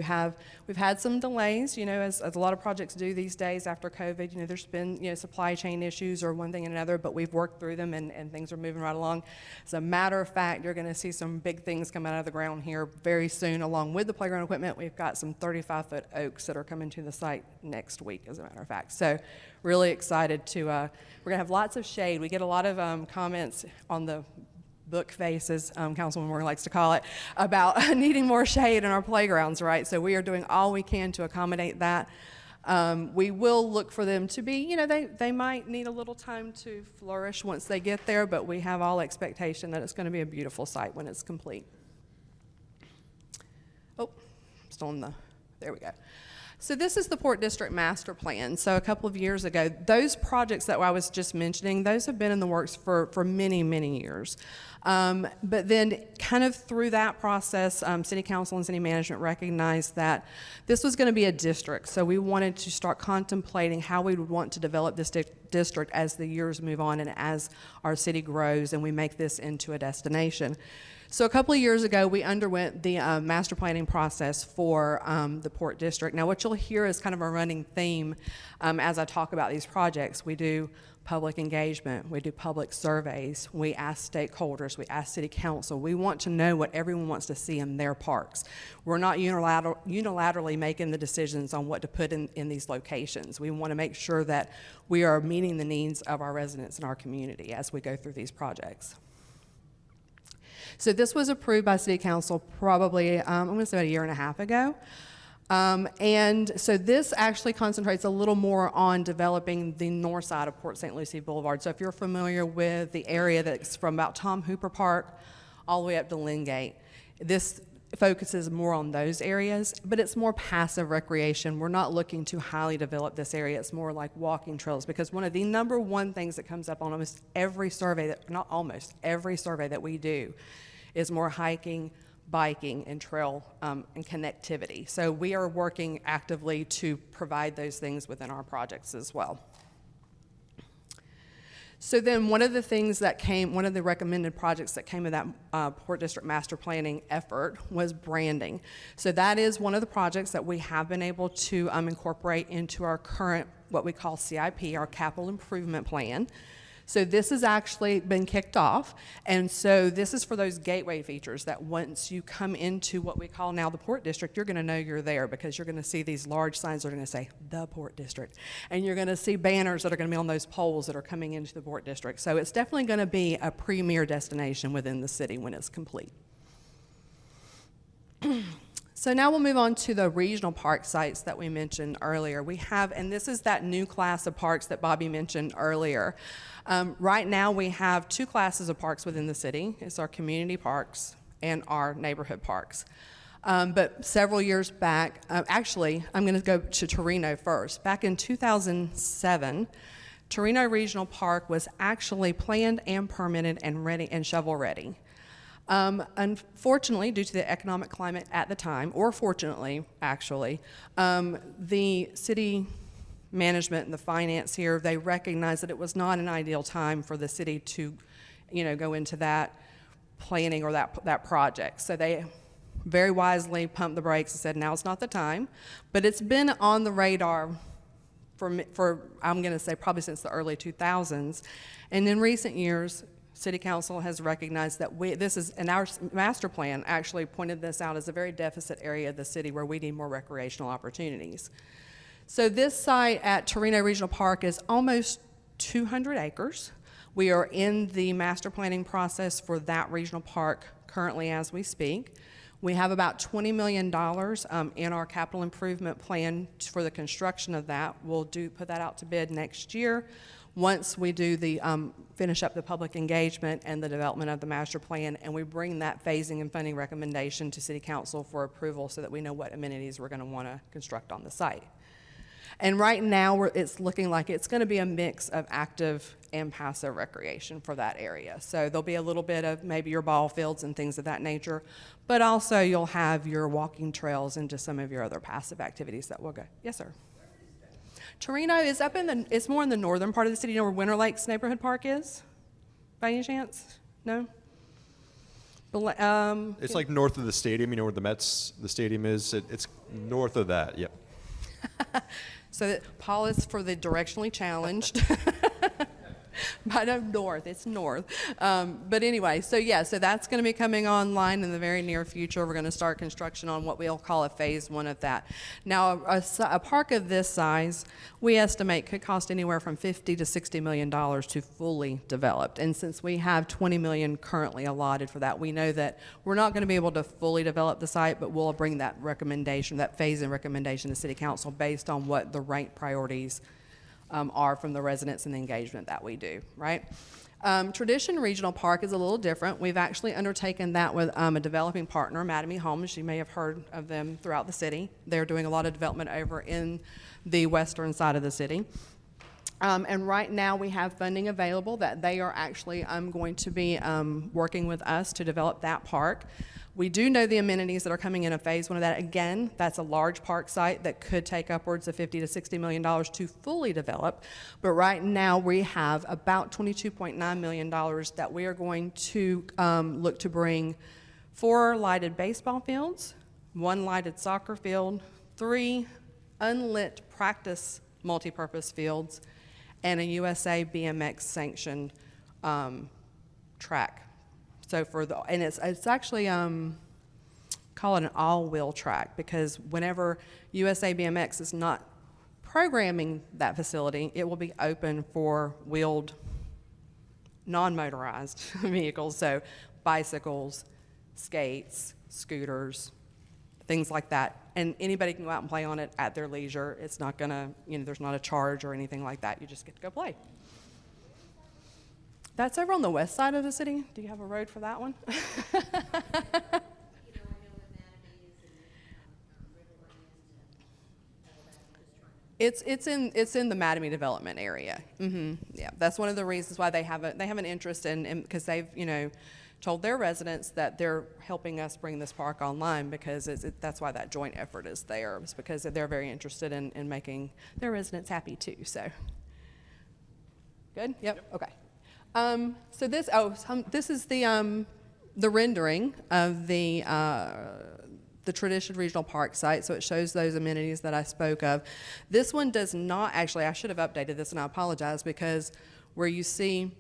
had some delays, as a lot of projects do these days after COVID. There's been, supply chain issues or one thing and another, but we've worked through them and things are moving right along. As a matter of fact, you're going to see some big things come out of the ground here very soon. Along with the playground equipment, we've got some 35-foot oaks that are coming to the site next week, as a matter of fact. So really excited to, we're going to have lots of shade. We get a lot of comments on the book face, as Councilwoman Moore likes to call it, about needing more shade in our playgrounds, right? So we are doing all we can to accommodate that. We will look for them to be, they might need a little time to flourish once they get there, but we have all expectation that it's going to be a beautiful site when it's complete. Oh, still on there we go. So this is the Port District Master Plan. So a couple of years ago, those projects that I was just mentioning, those have been in the works for many, many years. But then kind of through that process, City Council and City Management recognized that this was going to be a district. So we wanted to start contemplating how we would want to develop this district as the years move on and as our city grows and we make this into a destination. So a couple of years ago, we underwent the master planning process for the Port District. Now, what you'll hear is kind of a running theme as I talk about these projects. We do public engagement, we do public surveys, we ask stakeholders, we ask City Council. We want to know what everyone wants to see in their parks. We're not unilaterally making the decisions on what to put in these locations. We want to make sure that we are meeting the needs of our residents in our community as we go through these projects. So this was approved by City Council probably, I'm going to say about 1.5 years ago. And so this actually concentrates a little more on developing the north side of Port St. Lucie Boulevard. So if you're familiar with the area that's from about Tom Hooper Park all the way up to Lingate, this focuses more on those areas, but it's more passive recreation. We're not looking to highly develop this area. It's more like walking trails, because one of the number one things that comes up on almost every survey, not almost, every survey that we do is more hiking, biking, and trail and connectivity. So we are working actively to provide those things within our projects as well. So then one of the recommended projects that came of that Port District Master Planning effort was branding. So that is one of the projects that we have been able to incorporate into our current, what we call CIP, our Capital Improvement Plan. So this has actually been kicked off, and so this is for those gateway features that once you come into what we call now the Port District, you're going to know you're there because you're going to see these large signs that are going to say the Port District, and you're going to see banners that are going to be on those poles that are coming into the Port District. So it's definitely going to be a premier destination within the city when it's complete. So now we'll move on to the regional park sites that we mentioned earlier. We have, and this is that new class of parks that Bobby mentioned earlier. Right now we have two classes of parks within the city. It's our community parks and our neighborhood parks. But several years back, actually, I'm going to go to Torino first. Back in 2007, Torino Regional Park was actually planned and permitted and ready and shovel ready. Unfortunately, due to the economic climate at the time, or fortunately, actually, the city management and the finance here, they recognized that it was not an ideal time for the city to, go into that planning or that project. So they very wisely pumped the brakes and said, now's not the time. But it's been on the radar for I'm going to say probably since the early 2000s. And in recent years, City Council has recognized that this is, and our master plan actually pointed this out as a very deficit area of the city where we need more recreational opportunities. So this site at Torino Regional Park is almost 200 acres. We are in the master planning process for that regional park currently as we speak. We have about $20 million in our capital improvement plan for the construction of that. We'll put that out to bid next year. Once we do finish up the public engagement and the development of the master plan, and we bring that phasing and funding recommendation to City Council for approval so that we know what amenities we're going to want to construct on the site. And right now, it's looking like it's going to be a mix of active and passive recreation for that area. So there'll be a little bit of maybe your ball fields and things of that nature, but also you'll have your walking trails and just some of your other passive activities that will go. Yes, sir. Torino is it's more in the northern part of the city. You know where Winter Lakes Neighborhood Park is? By any chance? No? It's like north of the stadium. You know where the stadium is? It's north of that, yep. So Paul is for the directionally challenged. But no, north, it's north. But anyway, so that's going to be coming online in the very near future. We're going to start construction on what we'll call a phase one of that. Now, a park of this size, we estimate could cost anywhere from $50 to $60 million to fully developed. And since we have $20 million currently allotted for that, we know that we're not going to be able to fully develop the site, but we'll bring that recommendation, that phase in recommendation to City Council based on what the right priorities are from the residents and the engagement that we do, right? Tradition Regional Park is a little different. We've actually undertaken that with a developing partner, Mattamy Homes. You may have heard of them throughout the city. They're doing a lot of development over in the western side of the city. And right now we have funding available that they are actually going to be working with us to develop that park. We do know the amenities that are coming in phase one of that. Again, that's a large park site that could take upwards of $50 to $60 million to fully develop. But right now we have about $22.9 million that we are going to look to bring 4 lighted baseball fields, 1 lighted soccer field, 3 unlit practice multipurpose fields, and a USA BMX sanctioned track. So it's actually call it an all-wheel track, because whenever USA BMX is not programming that facility, it will be open for wheeled, non-motorized vehicles, so bicycles, skates, scooters, things like that. And anybody can go out and play on it at their leisure. It's not gonna, there's not a charge or anything like that. You just get to go play. That's over on the west side of the city. Do you have a road for that one? It's in the Mattamy development area. Yeah, that's one of the reasons why they have an interest in, because they've told their residents that they're helping us bring this park online, because that's why that joint effort is there. It's because they're very interested in making their residents happy too. So good. Yep. Okay. So this is the rendering of the Tradition Regional Park site. So it shows those amenities that I spoke of. This one does not actually. I should have updated this, and I apologize, because where you see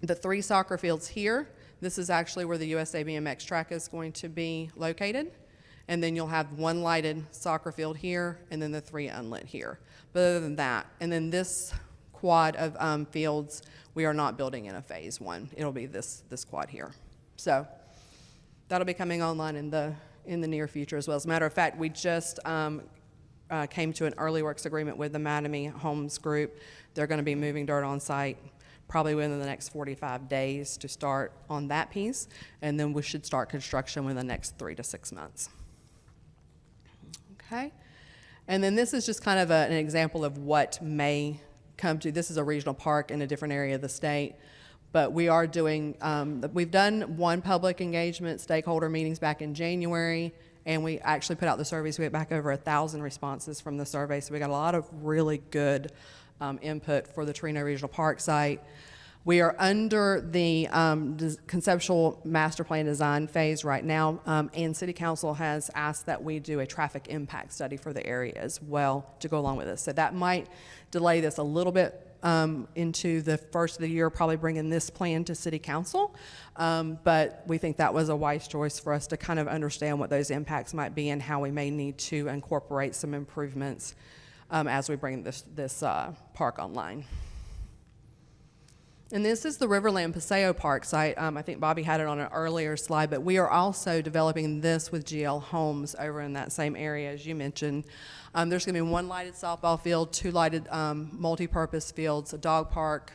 the 3 soccer fields here. This is actually where the USA BMX track is going to be located. And then you'll have 1 lighted soccer field here, and then the 3 unlit here. But other than that, and then this quad of fields, we are not building in a phase 1. It'll be this quad here. So that'll be coming online in the near future as well. As a matter of fact, we just came to an early works agreement with the Mattamy Homes Group. They're going to be moving dirt on site probably within the next 45 days to start on that piece, and then we should start construction within the next 3 to 6 months. Okay, and then this is just kind of an example of what may come to. This is a regional park in a different area of the state, but we are doing, we've done 1 public engagement, stakeholder meetings back in January, and we actually put out the surveys. We had back over 1,000 responses from the survey, so we got a lot of really good input for the Chenier Regional Park site. We are under the conceptual master plan design phase right now, and City Council has asked that we do a traffic impact study for the area as well to go along with this. So that might delay this a little bit into the first of the year, probably bringing this plan to City Council. But we think that was a wise choice for us to kind of understand what those impacts might be and how we may need to incorporate some improvements as we bring this park online. And this is the Riverland Paseo Park site. I think Bobby had it on an earlier slide, but we are also developing this with GL Homes over in that same area, as you mentioned. There's going to be 1 lighted softball field, 2 lighted multi-purpose fields, a dog park,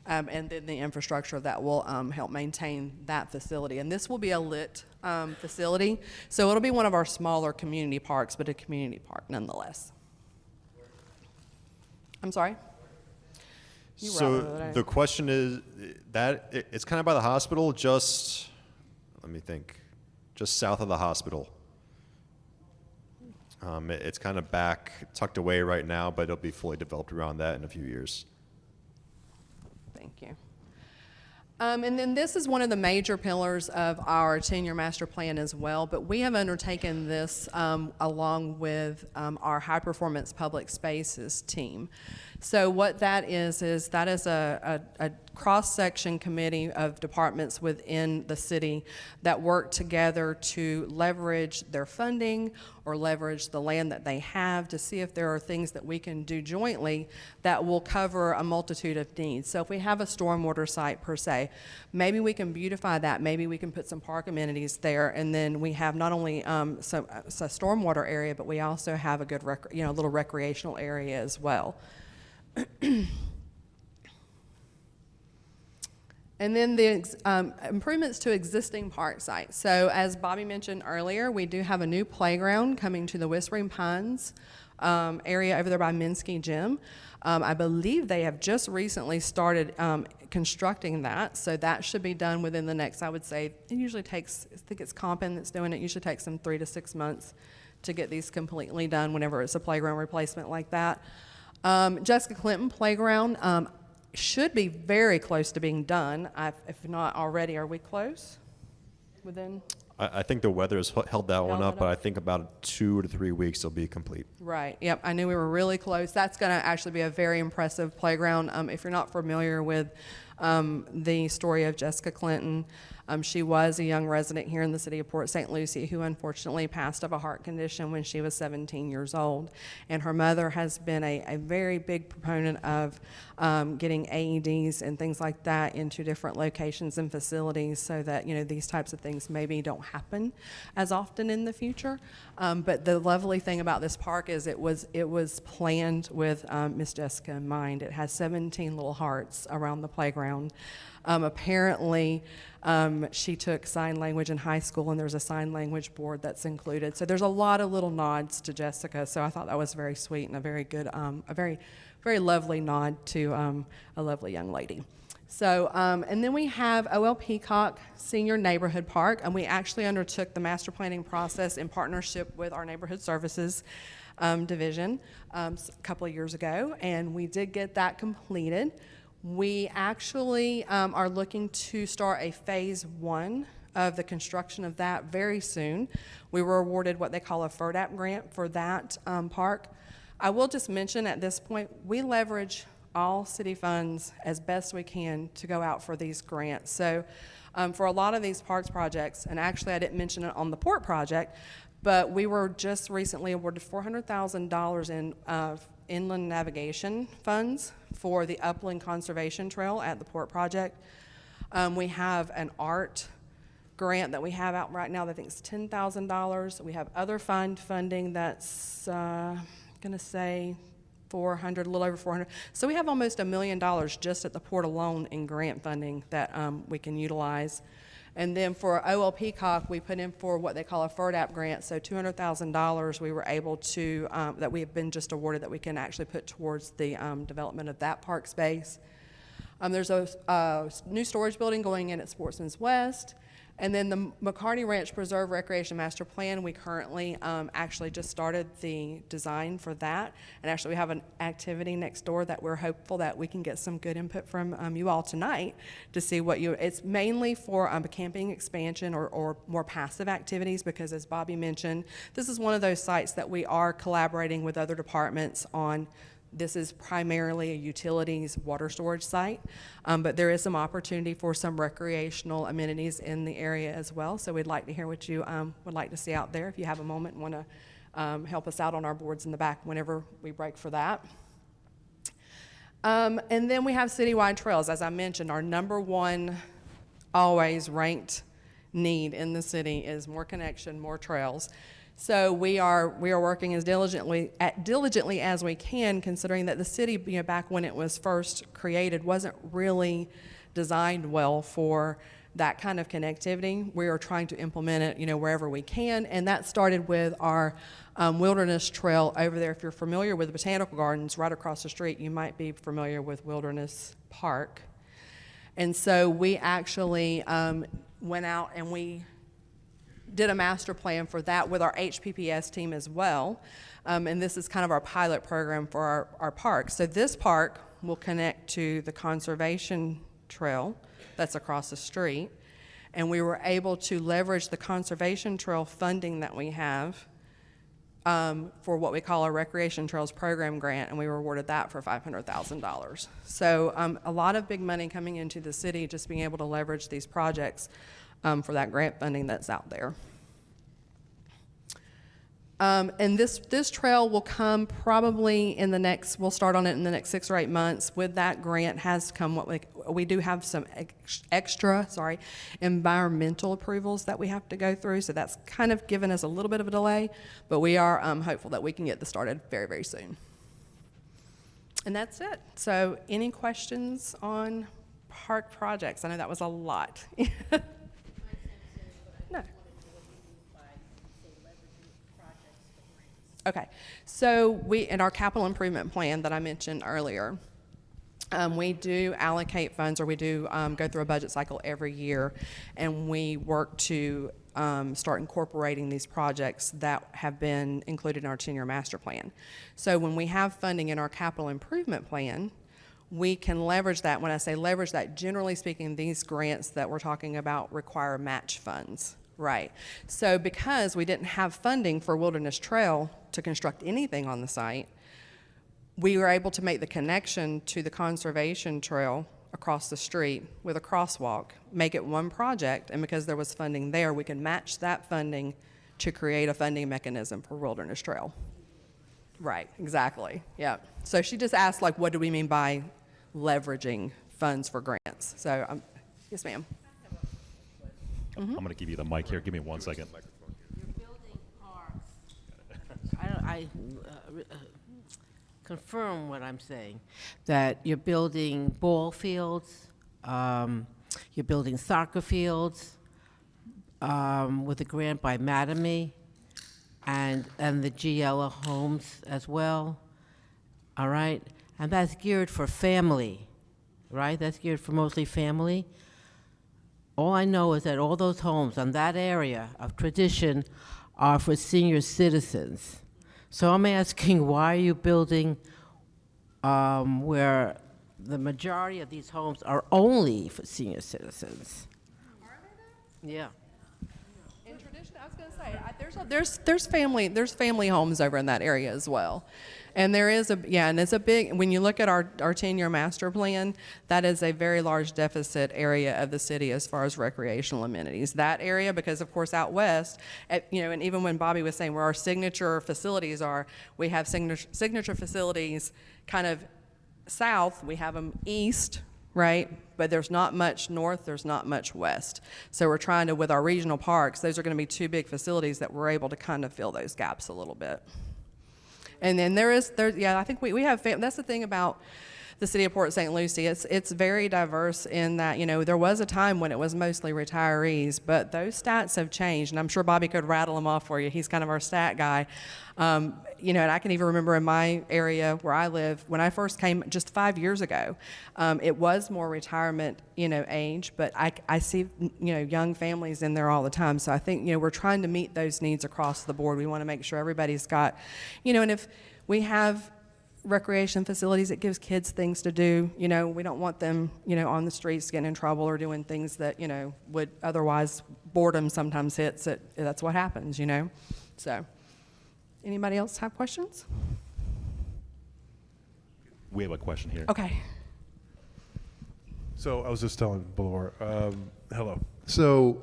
and then the infrastructure that will help maintain that facility. And this will be a lit facility, so it'll be one of our smaller community parks, but a community park nonetheless. I'm sorry? So the question is that it's kind of by the hospital, just, let me think, just south of the hospital. It's kind of back, tucked away right now, but it'll be fully developed around that in a few years. Thank you. And then this is one of the major pillars of our 10-year master plan as well, but we have undertaken this along with our high performance public spaces team. So what that is a cross-section committee of departments within the city that work together to leverage their funding or leverage the land that they have to see if there are things that we can do jointly that will cover a multitude of needs. So if we have a stormwater site per se, maybe we can beautify that, maybe we can put some park amenities there, and then we have not only a stormwater area, but we also have a good little recreational area as well. And then the improvements to existing park sites. So as Bobby mentioned earlier, we do have a new playground coming to the Whispering Pines area over there by Minsky Gym. I believe they have just recently started constructing that, so that should be done within the next, I would say, it usually takes, I think it's Compin that's doing it, usually takes them 3 to 6 months to get these completely done whenever it's a playground replacement like that. Jessica Clinton Playground should be very close to being done. If not already, are we close? Within? I think the weather has held that one up, but I think about 2 to 3 weeks it'll be complete. Right. Yep. I knew we were really close. That's going to actually be a very impressive playground. If you're not familiar with the story of Jessica Clinton, she was a young resident here in the city of Port St. Lucie who unfortunately passed of a heart condition when she was 17 years old. And her mother has been a very big proponent of getting AEDs and things like that into different locations and facilities so that, you know, these types of things maybe don't happen as often in the future. But the lovely thing about this park is it was planned with Miss Jessica in mind. It has 17 little hearts around the playground. Apparently, she took sign language in high school, and there's a sign language board that's included. So there's a lot of little nods to Jessica. So I thought that was very sweet and a very good, a very, very lovely nod to a lovely young lady. So, and then we have O.L. Peacock Senior Neighborhood Park, and we actually undertook the master planning process in partnership with our Neighborhood Services division a couple of years ago, and we did get that completed. We actually are looking to start a phase 1 of the construction of that very soon. We were awarded what they call a FERDAP grant for that park. I will just mention at this point, we leverage all city funds as best we can to go out for these grants. So for a lot of these parks projects, and actually I didn't mention it on the port project, but we were just recently awarded $400,000 in inland navigation funds for the Upland Conservation Trail at the port project. We have an art grant that we have out right now that I think is $10,000. We have other funding that's going to say 400, a little over 400. So we have almost $1 million just at the port alone in grant funding that we can utilize. And then for OL Peacock, we put in for what they call a FERDAP grant. So $200,000 we were able to, that we have been just awarded that we can actually put towards the development of that park space. There's a new storage building going in at Sportsman's West. And then the McCarty Ranch Preserve Recreation Master Plan, we currently actually just started the design for that. And actually we have an activity next door that we're hopeful that we can get some good input from you all tonight to see what it's mainly for camping expansion or more passive activities, because as Bobby mentioned, this is one of those sites that we are collaborating with other departments on. This is primarily a utilities water storage site, but there is some opportunity for some recreational amenities in the area as well. So we'd like to hear what you would like to see out there if you have a moment and want to help us out on our boards in the back whenever we break for that. And then we have citywide trails. As I mentioned, our -- always ranked need in the city is more connection, more trails. So we are working as diligently as we can, considering that the city, back when it was first created, wasn't really designed well for that kind of connectivity. We are trying to implement it, wherever we can, and that started with our Wilderness Trail over there. If you're familiar with the Botanical Gardens right across the street, you might be familiar with Wilderness Park. And so we actually went out and we did a master plan for that with our HPPS team as well. And this is kind of our pilot program for our park. So this park will connect to the conservation trail that's across the street. And we were able to leverage the conservation trail funding that we have for what we call our Recreation Trails Program grant, and we were awarded that for $500,000. So a lot of big money coming into the city, just being able to leverage these projects for that grant funding that's out there. And this trail will come probably we'll start on it in the next 6 or 8 months. With that grant has come we do have some extra environmental approvals that we have to go through. So that's kind of given us a little bit of a delay, but we are hopeful that we can get this started very, very soon. And that's it. So any questions on park projects? I know that was a lot. No. Okay, so in our capital improvement plan that I mentioned earlier, we do allocate funds, or we do go through a budget cycle every year, and we work to start incorporating these projects that have been included in our 10-year master plan. So when we have funding in our capital improvement plan, we can leverage that. When I say leverage that, generally speaking, these grants that we're talking about require match funds. Right. So because we didn't have funding for Wilderness Trail to construct anything on the site, we were able to make the connection to the conservation trail across the street with a crosswalk, make it one project, and because there was funding there, we can match that funding to create a funding mechanism for Wilderness Trail. Right, exactly, yeah. So she just asked, what do we mean by leveraging funds for grants? So, yes, ma'am. I'm going to give you the mic here. Give me 1 second. You're building parks. I confirm what I'm saying, that you're building ball fields, you're building soccer fields with a grant by Mattamy and the GL homes as well, all right? And that's geared for family, right? That's geared for mostly family. All I know is that all those homes on that area of tradition are for senior citizens. So I'm asking, why are you building where the majority of these homes are only for senior citizens? Are they though? Yeah. In tradition? addition, I was going to say, there's family homes over in that area as well. And there is and it's a big, when you look at our 10-year master plan, that is a very large deficit area of the city as far as recreational amenities. That area, because of course out west, and even when Bobby was saying where our signature facilities are, we have signature facilities kind of south, we have them east, right? But there's not much north, there's not much west. So we're trying to, with our regional parks, those are going to be two big facilities that we're able to kind of fill those gaps a little bit. And then I think we have, that's the thing about the city of Port St. Lucie. It's very diverse in that, there was a time when it was mostly retirees, but those stats have changed, and I'm sure Bobby could rattle them off for you. He's kind of our stat guy. And I can even remember in my area where I live, when I first came just 5 years ago, it was more retirement, age, but I see, young families in there all the time. So I think, we're trying to meet those needs across the board. We want to make sure everybody's got, and if we have recreation facilities, it gives kids things to do. We don't want them, on the streets getting in trouble or doing things that, would otherwise, boredom sometimes hits it. That's what happens, So, anybody else have questions? We have a question here. Okay. So I was just telling Boulevard, hello. So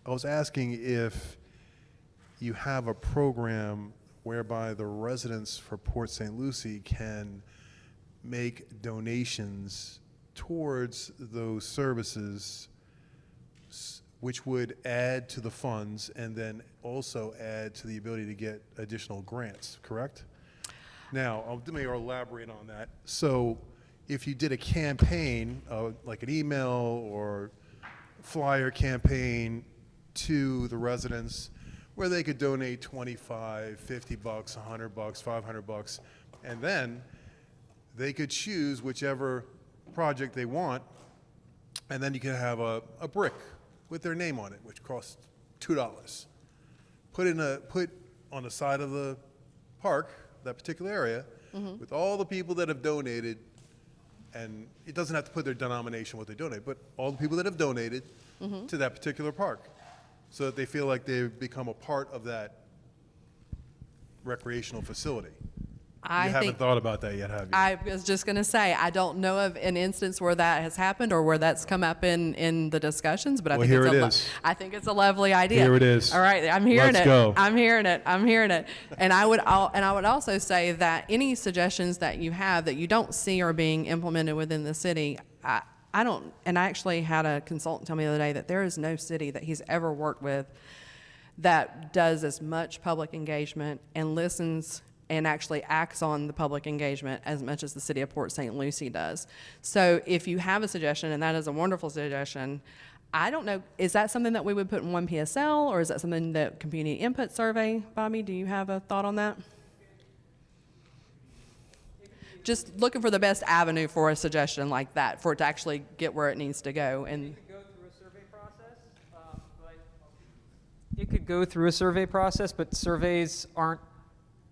I was asking if you have a program whereby the residents for Port St. Lucie can make donations towards those services, which would add to the funds and then also add to the ability to get additional grants, correct? Now, let me elaborate on that. So if you did a campaign, like an email or flyer campaign to the residents where they could donate 25, 50 bucks, 100 bucks, 500 bucks, and then they could choose whichever project they want, and then you can have a brick with their name on it, which costs $2. Put on the side of the park, that particular area, with all the people that have donated, and it doesn't have to put their denomination what they donate, but all the people that have donated to that particular park, so that they feel like they've become a part of that recreational facility. You haven't thought about that yet, have you? I was just going to say, I don't know of an instance where that has happened or where that's come up in the discussions, but I think it's a lovely idea. Here it is. All right, I'm hearing Let's it. go. I'm hearing it. And I would also say that any suggestions that you have that you don't see are being implemented within the city, I don't, and I actually had a consultant tell me the other day that there is no city that he's ever worked with that does as much public engagement and listens and actually acts on the public engagement as much as the city of Port St. Lucie does. So if you have a suggestion, and that is a wonderful suggestion, I don't know, is that something that we would put in one PSL, or is that something that community input survey? Bobby, do you have a thought on that? Just looking for the best avenue for a suggestion like that, for it to actually get where it needs to go. And it could go through a survey process, it could go through a survey process, but surveys aren't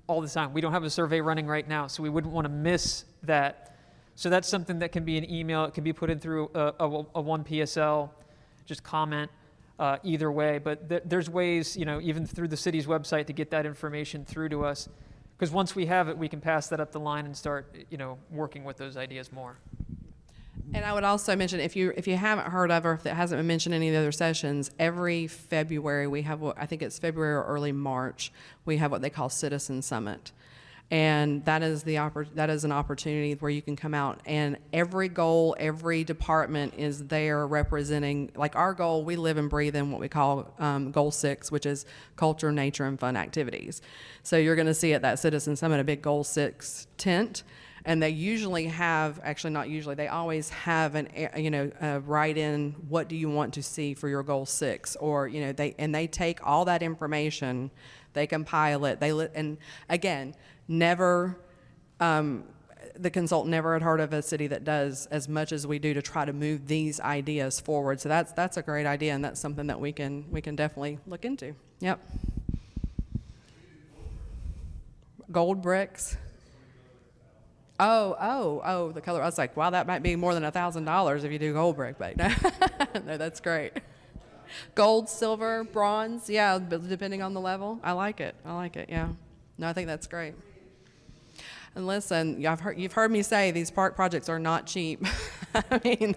all the time. We don't have a survey running right now, so we wouldn't want to miss that. So that's something that can be an email. It can be put in through a one PSL, just comment either way. But there's ways, even through the city's website to get that information through to us. Because once we have it, we can pass that up the line and start, working with those ideas more. And I would also mention, if you haven't heard of, or if it hasn't been mentioned in any of the other sessions, every February we have I think it's February or early March, we have what they call Citizen Summit. And that is an opportunity where you can come out, and every goal, every department is there representing, like our goal, we live and breathe in what we call Goal 6, which is culture, nature, and fun activities. So you're going to see at that Citizen Summit a big Goal 6 tent, and they usually have, actually not usually, they always have a write-in, what do you want to see for your Goal 6, or they take all that information, they compile it, and again, never, the consultant never had heard of a city that does as much as we do to try to move these ideas forward. So that's a great idea, and that's something that we can definitely look into. Yep. Gold bricks. Oh, the color. I was like, wow, that might be more than $1,000 if you do gold brick, but no, that's great. Gold, silver, bronze, yeah, but depending on the level. I like it, yeah. No, I think that's great. And listen, you've heard me say these park projects are not cheap. I mean,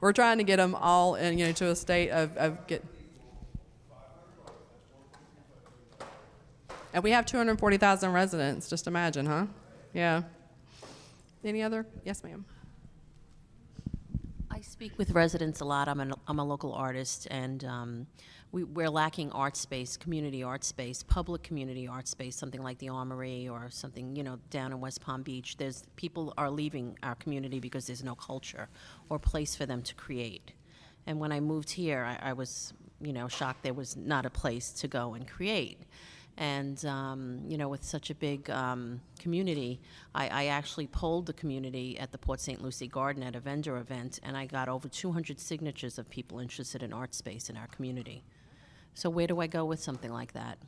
we're trying to get them all in, to a state of get. And we have 240,000 residents. Just imagine, huh? Yeah. Any other? Yes, ma'am. I speak with residents a lot. I'm a local artist, and we're lacking art space, community art space, public community art space, something like the Armory or something, down in West Palm Beach. People are leaving our community because there's no culture or place for them to create. And when I moved here, I was, shocked there was not a place to go and create. And, with such a big community, I actually polled the community at the Port St. Lucie Garden at a vendor event, and I got over 200 signatures of people interested in art space in our community. So where do I go with something like that?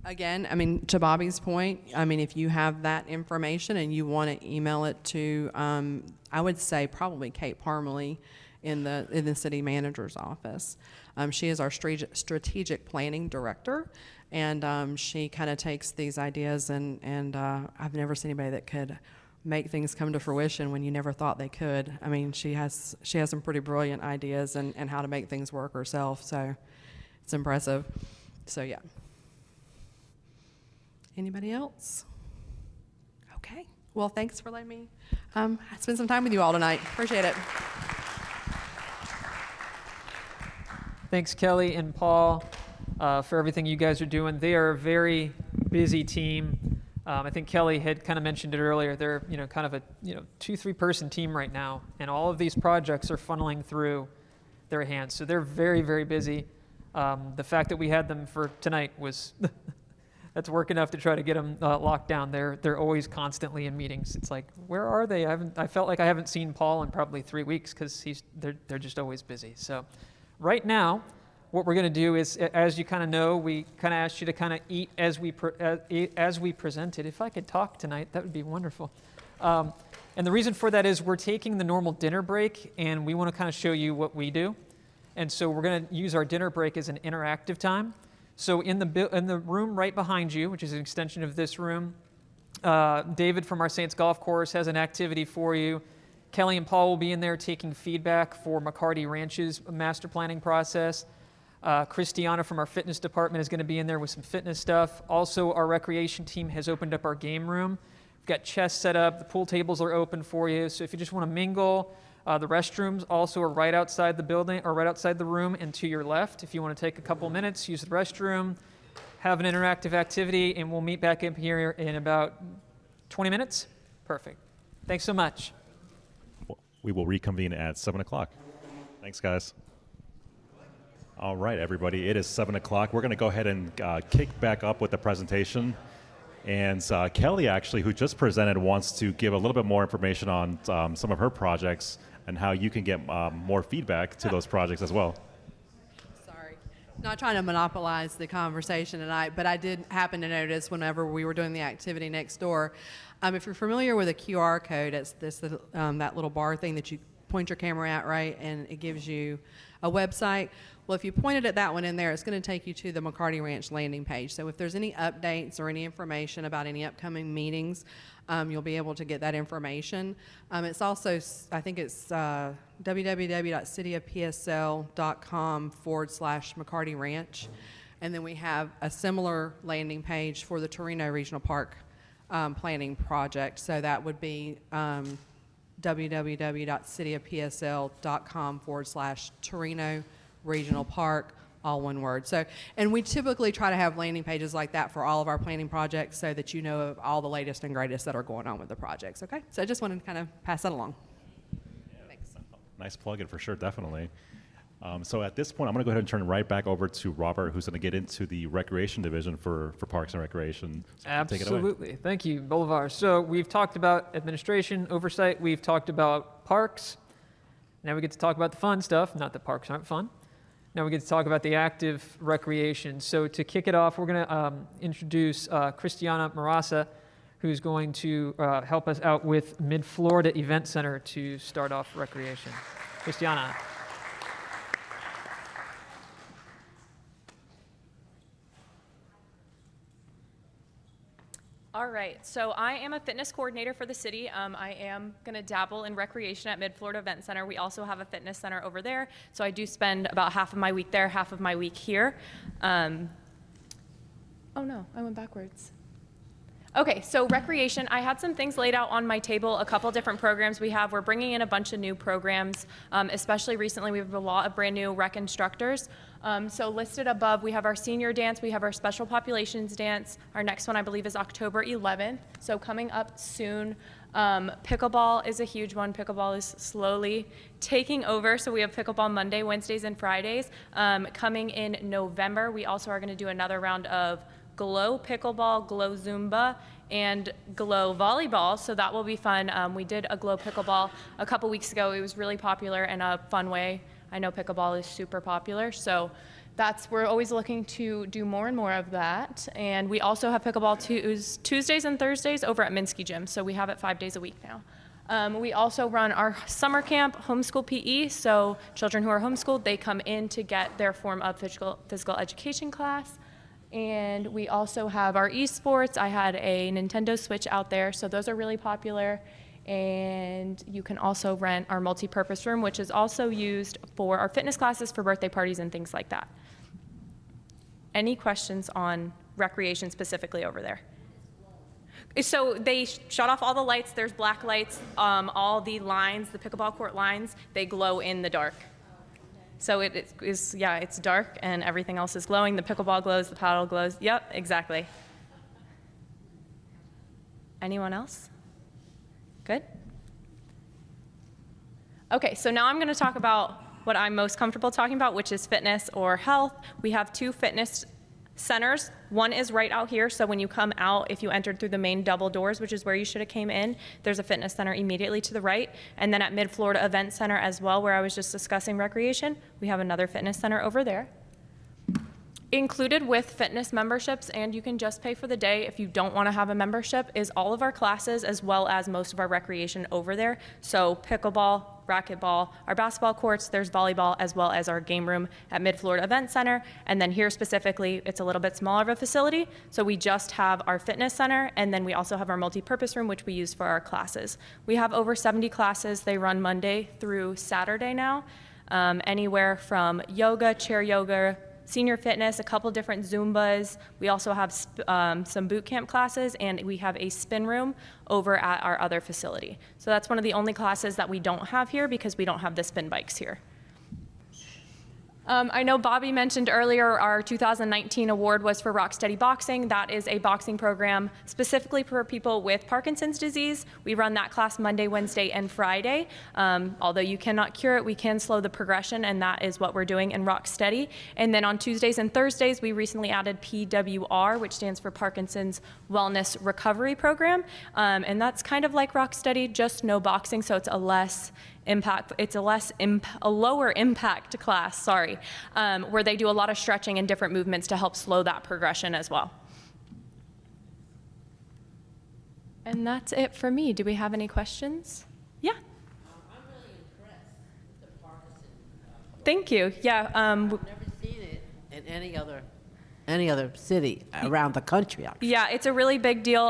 Again, to Bobby's point, if you have that information and you want to email it to, I would say probably Kate Parmalee in the city manager's office. She is our strategic planning director, and she kind of takes these ideas and I've never seen anybody that could make things come to fruition when you never thought they could. She has some pretty brilliant ideas and how to make things work herself, so it's impressive. So yeah. Anybody else? Okay. Well, thanks for letting me spend some time with you all tonight. Appreciate it. Thanks, Kelly and Paul, for everything you guys are doing. They are a very busy team. I think Kelly had kind of mentioned it earlier. They're, kind of a 2-3 person team right now, and all of these projects are funneling through their hands. So they're very, very busy. The fact that we had them for tonight was that's work enough to try to get them locked down. They're always constantly in meetings. It's like, where are they? I felt like I haven't seen Paul in probably 3 weeks because they're just always busy. So. Right now, what we're going to do is, as you kind of know, we kind of asked you to kind of eat as we presented. If I could talk tonight, that would be wonderful. And the reason for that is we're taking the normal dinner break, and we want to kind of show you what we do. And so we're going to use our dinner break as an interactive time. So in the room right behind you, which is an extension of this room, David from our Saints Golf Course has an activity for you. Kelly and Paul will be in there taking feedback for McCarty Ranch's master planning process. Christiana from our fitness department is going to be in there with some fitness stuff. Also, our recreation team has opened up our game room. We've got chess set up. The pool tables are open for you. So if you just want to mingle, the restrooms also are right outside the building or right outside the room and to your left. If you want to take a couple minutes, use the restroom, have an interactive activity, and we'll meet back up here in about 20 minutes. Perfect. Thanks so much. We will reconvene at 7 o'clock. Thanks, guys. All right, everybody. It is 7 o'clock. We're going to go ahead and kick back up with the presentation. And Kelly, actually, who just presented, wants to give a little bit more information on some of her projects and how you can get more feedback to those projects as well. Sorry. Not trying to monopolize the conversation tonight, but I did happen to notice whenever we were doing the activity next door, if you're familiar with a QR code, it's that little bar thing that you point your camera at, right, and it gives you a website. Well, if you pointed at that one in there, it's going to take you to the McCarty Ranch landing page. So if there's any updates or any information about any upcoming meetings, you'll be able to get that information. It's also, I think it's www.cityofpsl.com/McCarty Ranch. And then we have a similar landing page for the Torino Regional Park planning project. So that would be www.cityofpsl.com/Torino Regional Park, all one word. So, and we typically try to have landing pages like that for all of our planning projects so that you know of all the latest and greatest that are going on with the projects, okay? So I just wanted to kind of pass that along. Thanks. Nice plug-in for sure, definitely. So at this point, I'm going to go ahead and turn it right back over to Robert, who's going to get into the recreation division for Parks and Recreation. So Absolutely. Take it away. Thank you, Bolivar. So we've talked about administration, oversight. We've talked about parks. Now we get to talk about the fun stuff. Not that parks aren't fun. Now we get to talk about the active recreation. So to kick it off, we're going to introduce Christiana Marasa, who's going to help us out with Mid-Florida Event Center to start off recreation. Christiana. All right, so I am a fitness coordinator for the city. I am gonna dabble in recreation at Mid-Florida Event Center. We also have a fitness center over there, so I do spend about half of my week there, half of my week here. Oh no, I went backwards. Okay, so recreation, I had some things laid out on my table, a couple different programs we have. We're bringing in a bunch of new programs, especially recently we have a lot of brand new rec instructors. So listed above, we have our senior dance, we have our special populations dance. Our next one, I believe, is October 11th, so coming up soon. Pickleball is a huge one. Pickleball is slowly taking over, so we have pickleball Monday, Wednesdays, and Fridays. Coming in November, we also are gonna do another round of Glow Pickleball, Glow Zumba, and Glow Volleyball, so that will be fun. We did a Glow Pickleball a couple weeks ago. It was really popular in a fun way. I know pickleball is super popular, so we're always looking to do more and more of that. And we also have pickleball Tuesdays and Thursdays over at Minsky Gym, so we have it 5 days a week now. We also run our summer camp, homeschool PE, so children who are homeschooled, they come in to get their form of physical education class. And we also have our esports. I had a Nintendo Switch out there, so those are really popular. And you can also rent our multi-purpose room, which is also used for our fitness classes, for birthday parties and things like that. Any questions on recreation specifically over there? So they shut off all the lights. There's black lights. All the lines, the pickleball court lines, they glow in the dark. So it is, yeah, it's dark and everything else is glowing. The pickleball glows, the paddle glows. Yep, exactly. Anyone else? Good? Okay, so now I'm gonna talk about what I'm most comfortable talking about, which is fitness or health. We have 2 fitness centers. One is right out here, so when you come out, if you entered through the main double doors, which is where you should have came in, there's a fitness center immediately to the right. And then at Mid-Florida Event Center as well, where I was just discussing recreation, we have another fitness center over there. Included with fitness memberships, and you can just pay for the day if you don't want to have a membership, is all of our classes as well as most of our recreation over there. So pickleball, racquetball, our basketball courts, there's volleyball, as well as our game room at Mid-Florida Event Center. And then here specifically, it's a little bit smaller of a facility, so we just have our fitness center, and then we also have our multi-purpose room, which we use for our classes. We have over 70 classes. They run Monday through Saturday now, anywhere from yoga, chair yoga, senior fitness, a couple different Zumbas. We also have some boot camp classes, and we have a spin room over at our other facility. So that's one of the only classes that we don't have here because we don't have the spin bikes here. I know Bobby mentioned earlier our 2019 award was for Rock Steady Boxing. That is a boxing program specifically for people with Parkinson's disease. We run that class Monday, Wednesday, and Friday. Although you cannot cure it, we can slow the progression, and that is what we're doing in Rock Steady. And then on Tuesdays and Thursdays, we recently added PWR, which stands for Parkinson's Wellness Recovery Program. And that's kind of like Rock Steady, just no boxing, so it's a less impact, it's a lower impact class, sorry, where they do a lot of stretching and different movements to help slow that progression as well. And that's it for me. Do we have any questions? Yeah. I'm really impressed with the Parkinson. Thank you. Yeah. I've never seen it in any other city around the country, actually. Yeah, it's a really big deal.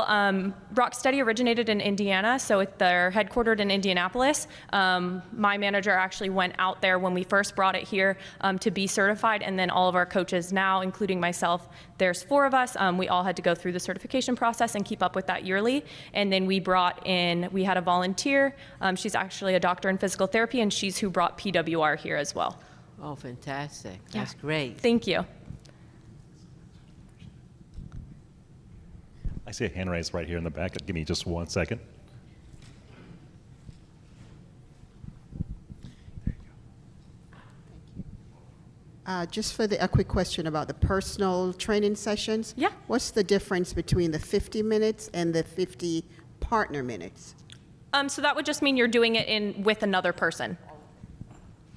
Rock Steady originated in Indiana, so they're headquartered in Indianapolis. My manager actually went out there when we first brought it here to be certified, and then all of our coaches now, including myself, there's 4 of us, we all had to go through the certification process and keep up with that yearly. And then we had a volunteer. She's actually a doctor in physical therapy, and she's who brought PWR here as well. Oh, fantastic. Yeah. That's great. Thank you. I see a hand raised right here in the back. Give me just 1 second. Just for a quick question about the personal training sessions. Yeah. What's the difference between the 50 minutes and the 50 partner minutes? So that would just mean you're doing it with another person.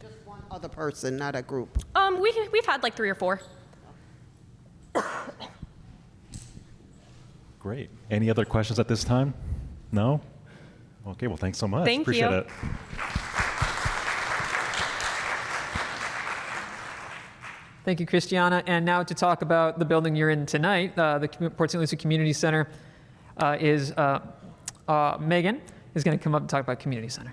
Just one other person, not a group. We've had like 3 or 4. Great. Any other questions at this time? No? Okay, well, thanks so much. Thank Appreciate you. it. Thank you, Christiana. And now to talk about the building you're in tonight, the Port St. Lucie Community Center, is Meghan is going to come up and talk about Community Center.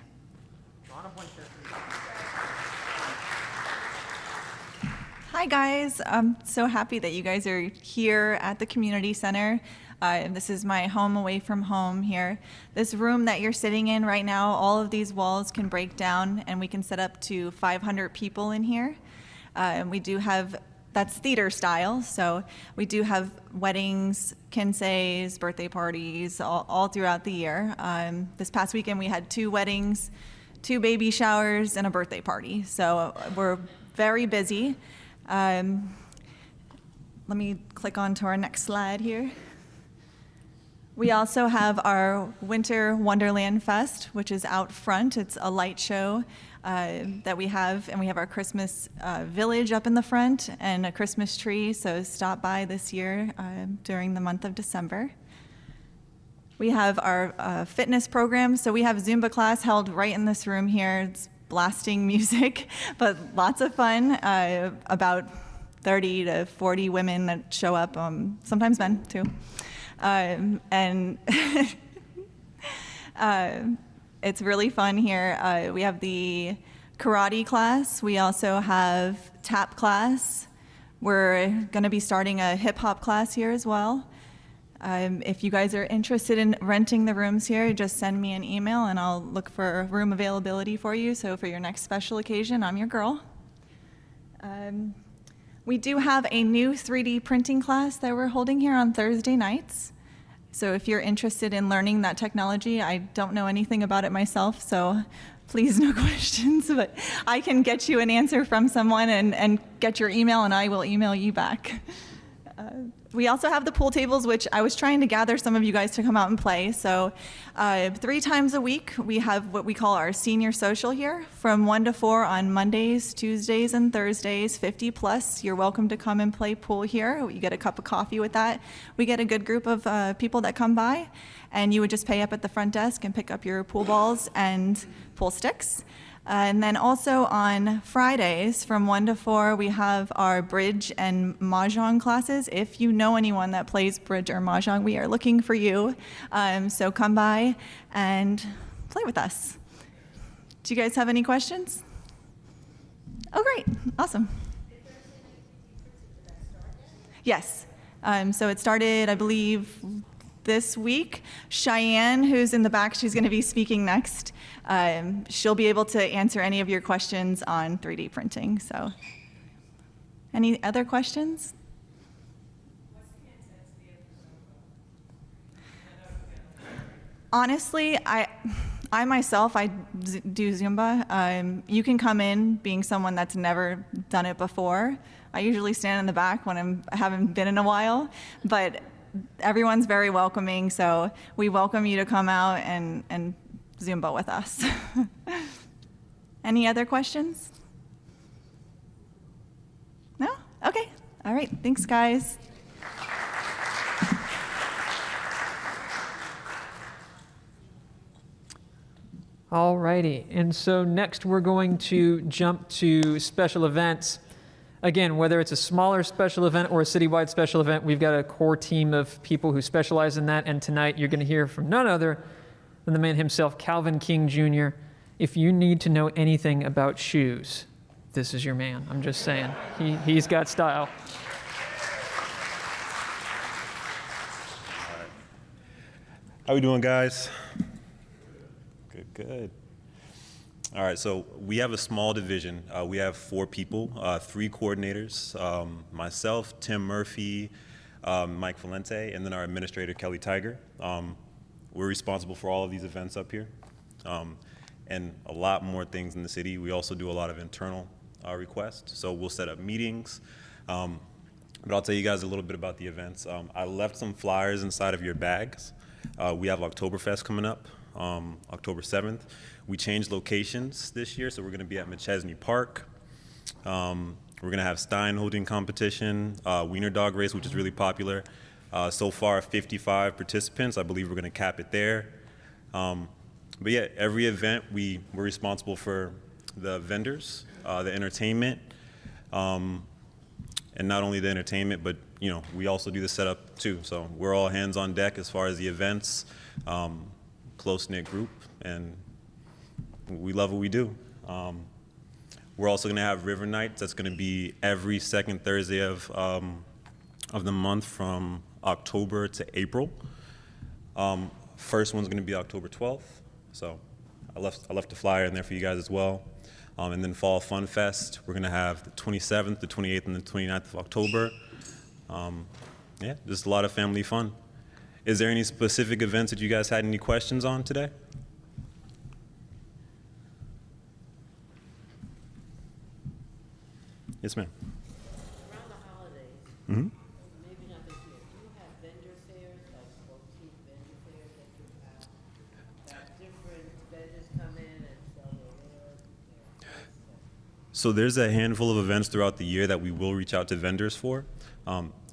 Hi guys, I'm so happy that you guys are here at the Community Center. This is my home away from home here. This room that you're sitting in right now, all of these walls can break down and we can set up to 500 people in here. And we do have, that's theater style, so we do have weddings, kinseys, birthday parties, all throughout the year. This past weekend we had 2 weddings, 2 baby showers, and a birthday party. So we're very busy. Let me click on to our next slide here. We also have our Winter Wonderland Fest, which is out front. It's a light show that we have, and we have our Christmas village up in the front and a Christmas tree, so stop by this year during the month of December. We have our fitness program, so we have Zumba class held right in this room here. It's blasting music, but lots of fun. About 30 to 40 women that show up, sometimes men too. And it's really fun here. We have the karate class. We also have tap class. We're going to be starting a hip hop class here as well. If you guys are interested in renting the rooms here, just send me an email and I'll look for room availability for you. So for your next special occasion, I'm your girl. We do have a new 3D printing class that we're holding here on Thursday nights. So if you're interested in learning that technology, I don't know anything about it myself, so please no questions, but I can get you an answer from someone and get your email and I will email you back. We also have the pool tables, which I was trying to gather some of you guys to come out and play. So 3 times a week, we have what we call our senior social here from 1 to 4 on Mondays, Tuesdays, and Thursdays, 50 plus. You're welcome to come and play pool here. You get a cup of coffee with that. We get a good group of people that come by, and you would just pay up at the front desk and pick up your pool balls and pool sticks. And then also on Fridays from 1 to 4, we have our bridge and mahjong classes. If you know anyone that plays bridge or mahjong, we are looking for you. So come by and play with us. Do you guys have any questions? Oh, great. Awesome. Yes. So it started, I believe, this week. Cheyanne, who's in the back, she's going to be speaking next. She'll be able to answer any of your questions on 3D printing. So, any other questions? Honestly, I myself, I do Zumba. You can come in being someone that's never done it before. I usually stand in the back when I haven't been in a while, but everyone's very welcoming, so we welcome you to come out and Zumba with us. Any other questions? No? Okay. All right. Thanks, guys. All righty. And so next we're going to jump to special events. Again, whether it's a smaller special event or a citywide special event, we've got a core team of people who specialize in that. And tonight you're going to hear from none other than the man himself, Calvin King Jr. If you need to know anything about shoes, this is your man. I'm just saying. He's got style. How we doing, guys? Good. All right, so we have a small division. We have 4 people, 3 coordinators, myself, Tim Murphy, Mike Valente, and then our administrator, Kelly Tiger. We're responsible for all of these events up here, and a lot more things in the city. We also do a lot of internal requests, so we'll set up meetings. But I'll tell you guys a little bit about the events. I left some flyers inside of your bags. We have Oktoberfest coming up, October 7th. We changed locations this year, so we're going to be at McChesney Park. We're going to have Stein holding competition, Wiener Dog Race, which is really popular. So far, 55 participants. I believe we're going to cap it there. But yeah, every event, we're responsible for the vendors, the entertainment, and not only the entertainment, but we also do the setup too. So we're all hands on deck as far as the events, close-knit group, and we love what we do. We're also going to have River Nights. That's going to be every second Thursday of the month from October to April. First one's going to be October 12th. So I left the flyer in there for you guys as well. And then Fall Fun Fest, we're going to have the 27th, the 28th, and the 29th of October. Yeah, just a lot of family fun. Is there any specific events that you guys had any questions on today? Yes, ma'am. Around the holidays, Mm-hmm. maybe not this year, do you have vendor fairs, like boutique vendor fairs that you have different vendors come in and sell their wares? So there's a handful of events throughout the year that we will reach out to vendors for.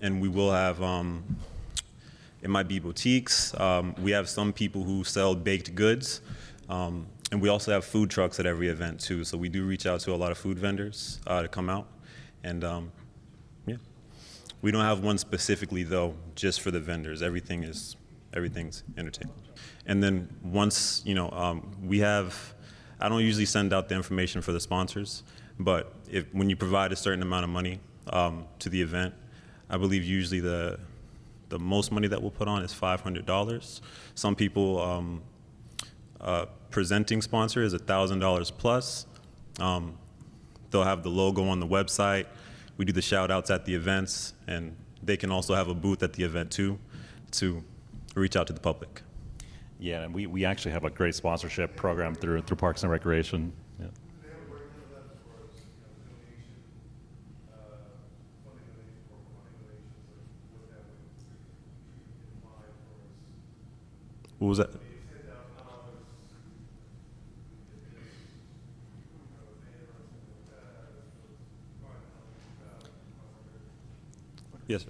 And we will have, it might be boutiques. We have some people who sell baked goods. And we also have food trucks at every event too. So we do reach out to a lot of food vendors to come out. And yeah, we don't have one specifically though, just for the vendors. Everything's entertainment. And then once, we have, I don't usually send out the information for the sponsors, but when you provide a certain amount of money to the event, I believe usually the most money that we'll put on is $500. Some people, presenting sponsor is $1,000 plus. They'll have the logo on the website. We do the shout outs at the events, and they can also have a booth at the event too to reach out to the public. Yeah, and we actually have a great sponsorship program through Parks and Recreation. Yeah. What was that? Yes, sir.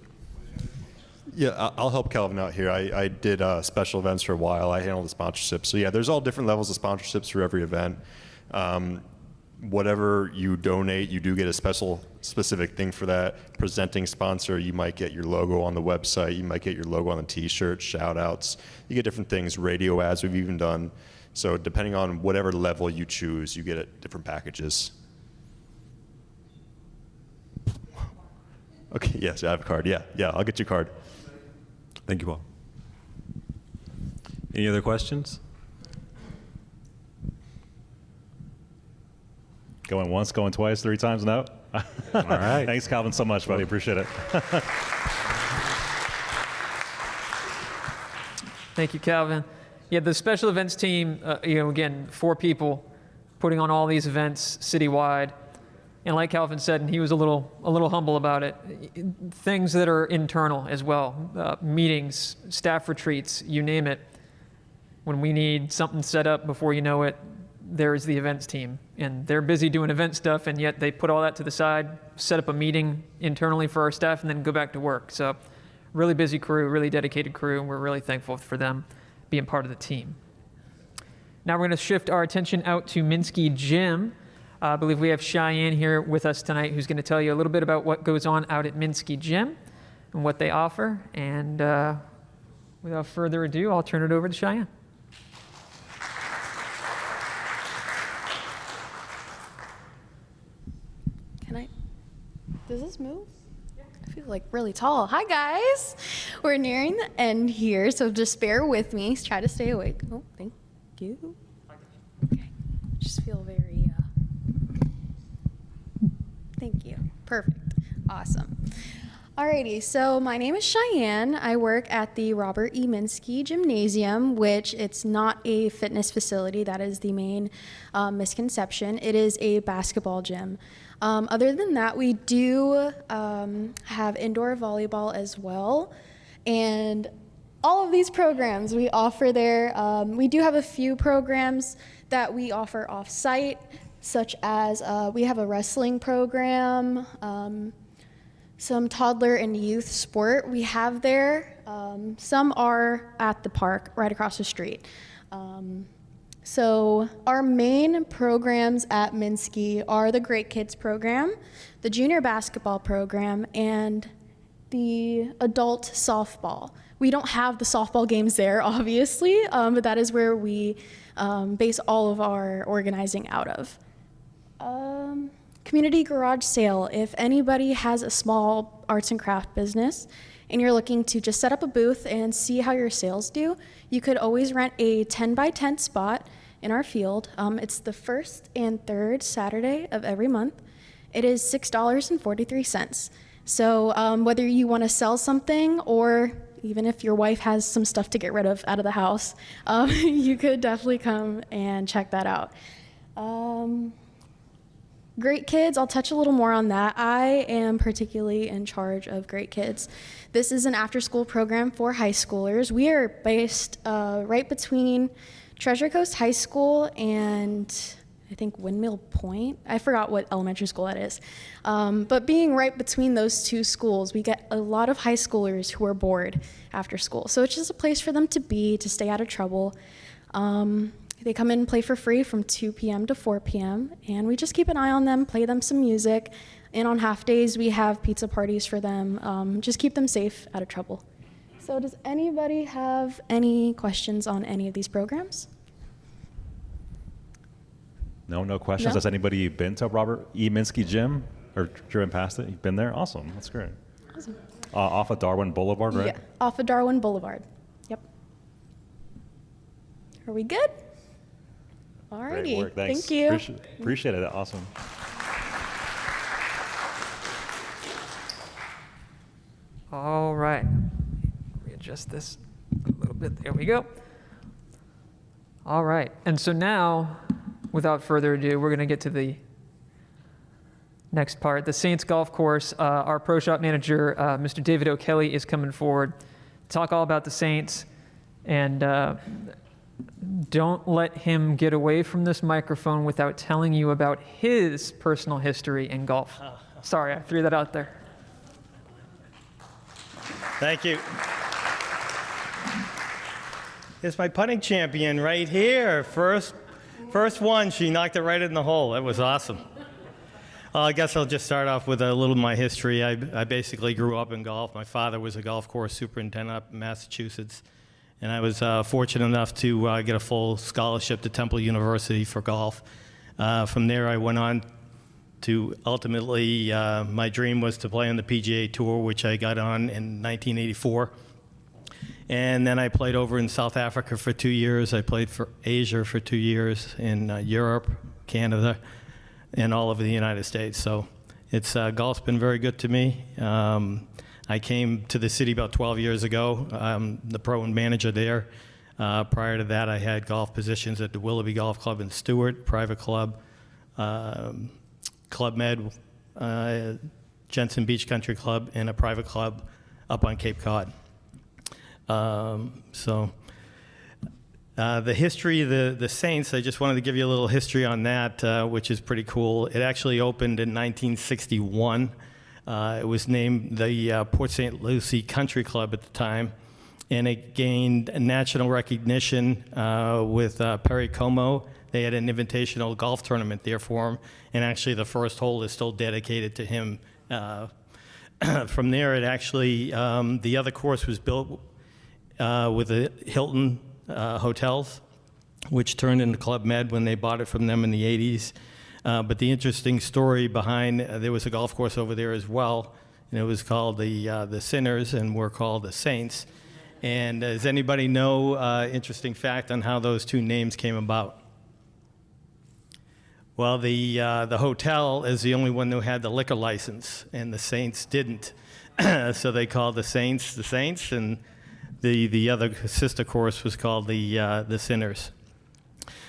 Yeah, I'll help Calvin out here. I did special events for a while. I handled the sponsorships. So yeah, there's all different levels of sponsorships for every event. Whatever you donate, you do get a specific thing for that. Presenting sponsor, you might get your logo on the website. You might get your logo on the T-shirt, shout outs. You get different things, radio ads we've even done. So depending on whatever level you choose, you get different packages. Okay, yes, I have a card. Yeah, I'll get you a card. Thank you, Paul. Any other questions? Going once, going twice, 3 times, no? All right. Thanks, Calvin, so much, buddy. Appreciate it. Thank you, Calvin. Yeah, the special events team, again, 4 people putting on all these events citywide. And like Calvin said, and he was a little humble about it, things that are internal as well, meetings, staff retreats, you name it. When we need something set up, before you know it, there's the events team. And they're busy doing event stuff, and yet they put all that to the side, set up a meeting internally for our staff, and then go back to work. So really busy crew, really dedicated crew, and we're really thankful for them being part of the team. Now we're going to shift our attention out to Minsky Gym. I believe we have Cheyanne here with us tonight, who's going to tell you a little bit about what goes on out at Minsky Gym and what they offer. And without further ado, I'll turn it over to Cheyanne. Does this move? I feel like really tall. Hi guys, we're nearing the end here, so just bear with me. Try to stay awake. Oh, thank you. Okay, just feel very. Thank you. Perfect. Awesome. Alrighty, so my name is Cheyanne. I work at the Robert E. Minsky Gymnasium, which it's not a fitness facility. That is the main misconception. It is a basketball gym. Other than that, we do have indoor volleyball as well. And all of these programs we offer there. We do have a few programs that we offer off-site, such as we have a wrestling program, some toddler and youth sport we have there. Some are at the park right across the street. So our main programs at Minsky are the Great Kids program, the junior basketball program, and the adult softball. We don't have the softball games there, obviously, but that is where we base all of our organizing out of. Community garage sale. If anybody has a small arts and craft business and you're looking to just set up a booth and see how your sales do, you could always rent a 10 by 10 spot in our field. It's the first and third Saturday of every month. It is $6.43. So whether you want to sell something or even if your wife has some stuff to get rid of out of the house, you could definitely come and check that out. Great Kids, I'll touch a little more on that. I am particularly in charge of Great Kids. This is an after-school program for high schoolers. We are based right between Treasure Coast High School and I think Windmill Point. I forgot what elementary school that is. But being right between those two schools, we get a lot of high schoolers who are bored after school. So it's just a place for them to be, to stay out of trouble. They come in and play for free from 2 p.m. to 4 p.m. And we just keep an eye on them, play them some music. And on half days, we have pizza parties for them. Just keep them safe, out of trouble. So does anybody have any questions on any of these programs? No questions. No? Has anybody been to Robert E. Minsky Gym or driven past it? You've been there? Awesome. That's great. Awesome. Off of Darwin Boulevard, right? Yeah, off of Darwin Boulevard. Yep. Are we good? Alrighty. Great work. Thanks. Thank you. Appreciate it. Awesome. All right. Readjust this a little bit. There we go. All right. And so now, without further ado, we're going to get to the next part. The Saints Golf Course. Our pro shop manager, Mr. David O'Kelly, is coming forward to talk all about the Saints. And don't let him get away from this microphone without telling you about his personal history in golf. Sorry, I threw that out there. Thank you. Here's my putting champion right here. First one, she knocked it right in the hole. That was awesome. I guess I'll just start off with a little of my history. I basically grew up in golf. My father was a golf course superintendent up in Massachusetts, and I was fortunate enough to get a full scholarship to Temple University for golf. From there, I went on to ultimately, my dream was to play on the PGA Tour, which I got on in 1984. And then I played over in South Africa for 2 years. I played for Asia for 2 years, in Europe, Canada, and all over the United States. So it's golf's been very good to me. I came to the city about 12 years ago. I'm the pro and manager there. Prior to that, I had golf positions at the Willoughby Golf Club in Stewart, private club, Club Med, Jensen Beach Country Club, and a private club up on Cape Cod. The history of the Saints, I just wanted to give you a little history on that, which is pretty cool. It actually opened in 1961. It was named the Port St. Lucie Country Club at the time, and it gained national recognition with Perry Como. They had an invitational golf tournament there for him, and actually the first hole is still dedicated to him. From there, it actually, the other course was built with the Hilton hotels, which turned into Club Med when they bought it from them in the 80s. But the interesting story behind, there was a golf course over there as well, and it was called the Sinners, and we're called the Saints. And does anybody know interesting fact on how those two names came about? Well, the hotel is the only one who had the liquor license, and the Saints didn't. So they called the Saints, and the other sister course was called the Sinners.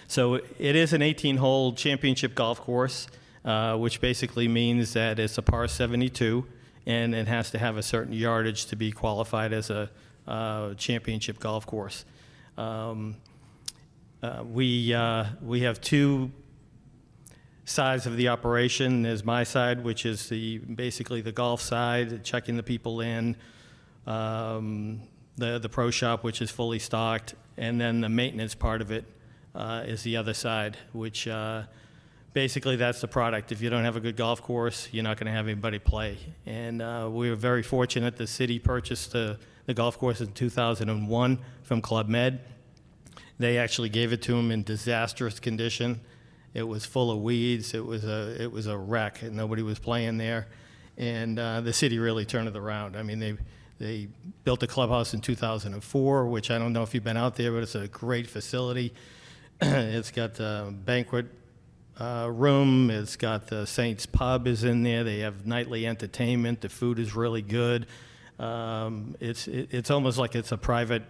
So it is an 18-hole championship golf course, which basically means that it's a par 72, and it has to have a certain yardage to be qualified as a championship golf course. We have two sides of the operation. There's my side, which is basically the golf side, checking the people in, the pro shop, which is fully stocked, and then the maintenance part of it, is the other side, which basically that's the product. If you don't have a good golf course, you're not going to have anybody play. And we were very fortunate. The city purchased the golf course in 2001 from Club Med. They actually gave it to them in disastrous condition. It was full of weeds. It was a wreck, and nobody was playing there. And the city really turned it around. I mean, they built a clubhouse in 2004, which I don't know if you've been out there, but it's a great facility. It's got a banquet room. It's got the Saints Pub is in there. They have nightly entertainment. The food is really good. It's almost like it's a private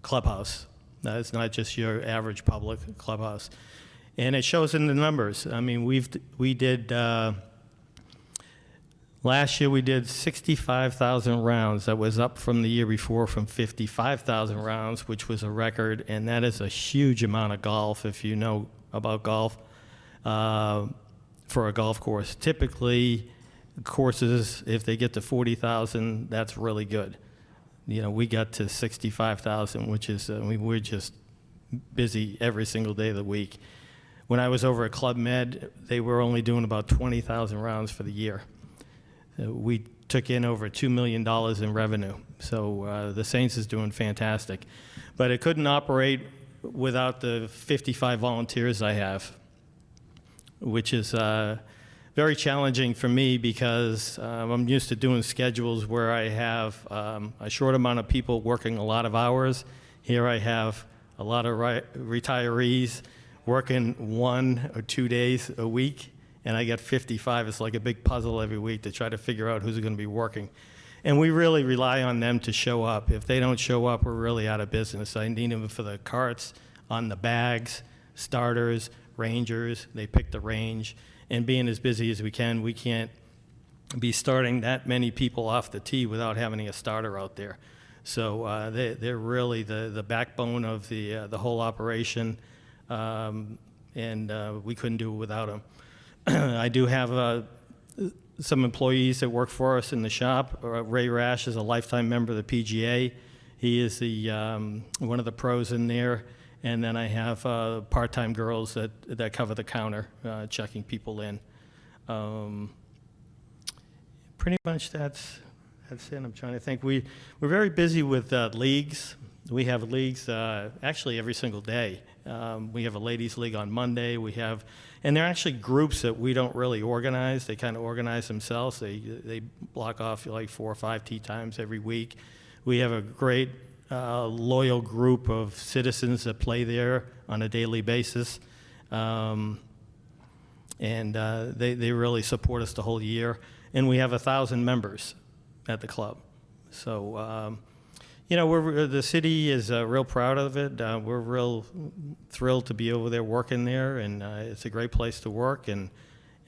clubhouse. It's not just your average public clubhouse. And it shows in the numbers. I mean, we did, last year we did 65,000 rounds. That was up from the year before from 55,000 rounds, which was a record. And that is a huge amount of golf, if you know about golf, for a golf course. Typically, courses, if they get to 40,000, that's really good. You know, we got to 65,000, which is, we're just busy every single day of the week. When I was over at Club Med, they were only doing about 20,000 rounds for the year. We took in over $2 million in revenue. So the Saints is doing fantastic. But it couldn't operate without the 55 volunteers I have, which is very challenging for me because I'm used to doing schedules where I have a short amount of people working a lot of hours. Here I have a lot of retirees working 1 or 2 days a week, and I get 55. It's like a big puzzle every week to try to figure out who's going to be working. And we really rely on them to show up. If they don't show up, we're really out of business. I need them for the carts, on the bags, starters, rangers. They pick the range. And being as busy as we can't be starting that many people off the tee without having a starter out there. So they're really the backbone of the whole operation, and we couldn't do it without them. I do have some employees that work for us in the shop. Ray Rash is a lifetime member of the PGA. He is the one of the pros in there. And then I have part-time girls that cover the counter, checking people in. Pretty much that's it. I'm trying to think. We're very busy with leagues. We have leagues actually every single day. We have a ladies' league on Monday. And they're actually groups that we don't really organize. They kind of organize themselves. They block off like 4 or 5 tee times every week. We have a great loyal group of citizens that play there on a daily basis. And they really support us the whole year. And we have 1,000 members at the club. So, you know, the city is real proud of it. We're real thrilled to be over there working there, and it's a great place to work, and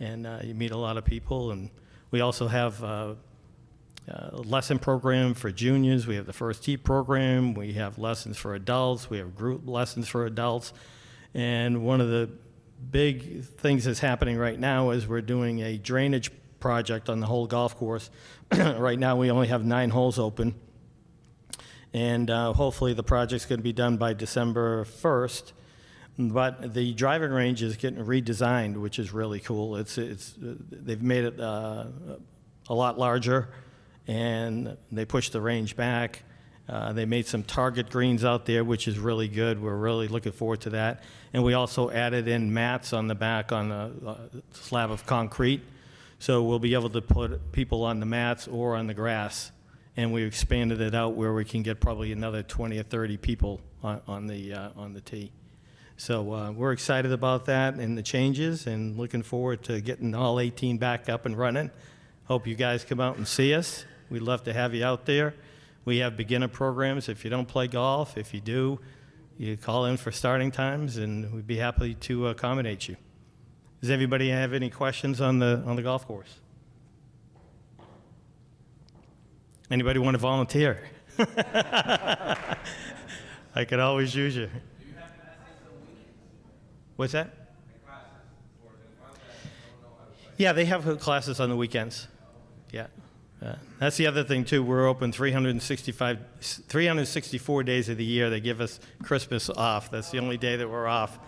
you meet a lot of people. And we also have a lesson program for juniors. We have the first tee program. We have lessons for adults. We have group lessons for adults. And one of the big things that's happening right now is we're doing a drainage project on the whole golf course. Right now we only have 9 holes open. And hopefully the project's going to be done by December 1st. But the driving range is getting redesigned, which is really cool. They've made it a lot larger, and they pushed the range back. They made some target greens out there, which is really good. We're really looking forward to that. And we also added in mats on the back on a slab of concrete. So we'll be able to put people on the mats or on the grass. And we expanded it out where we can get probably another 20 or 30 people on the tee. So we're excited about that and the changes, and looking forward to getting all 18 back up and running. Hope you guys come out and see us. We'd love to have you out there. We have beginner programs if you don't play golf. If you do, you call in for starting times, and we'd be happy to accommodate you. Does everybody have any questions on the golf course? Anybody want to volunteer? I could always use you. What's that? Yeah, they have classes on the weekends. Yeah. That's the other thing too. We're open 364 days of the year. They give us Christmas off. That's the only day that we're off.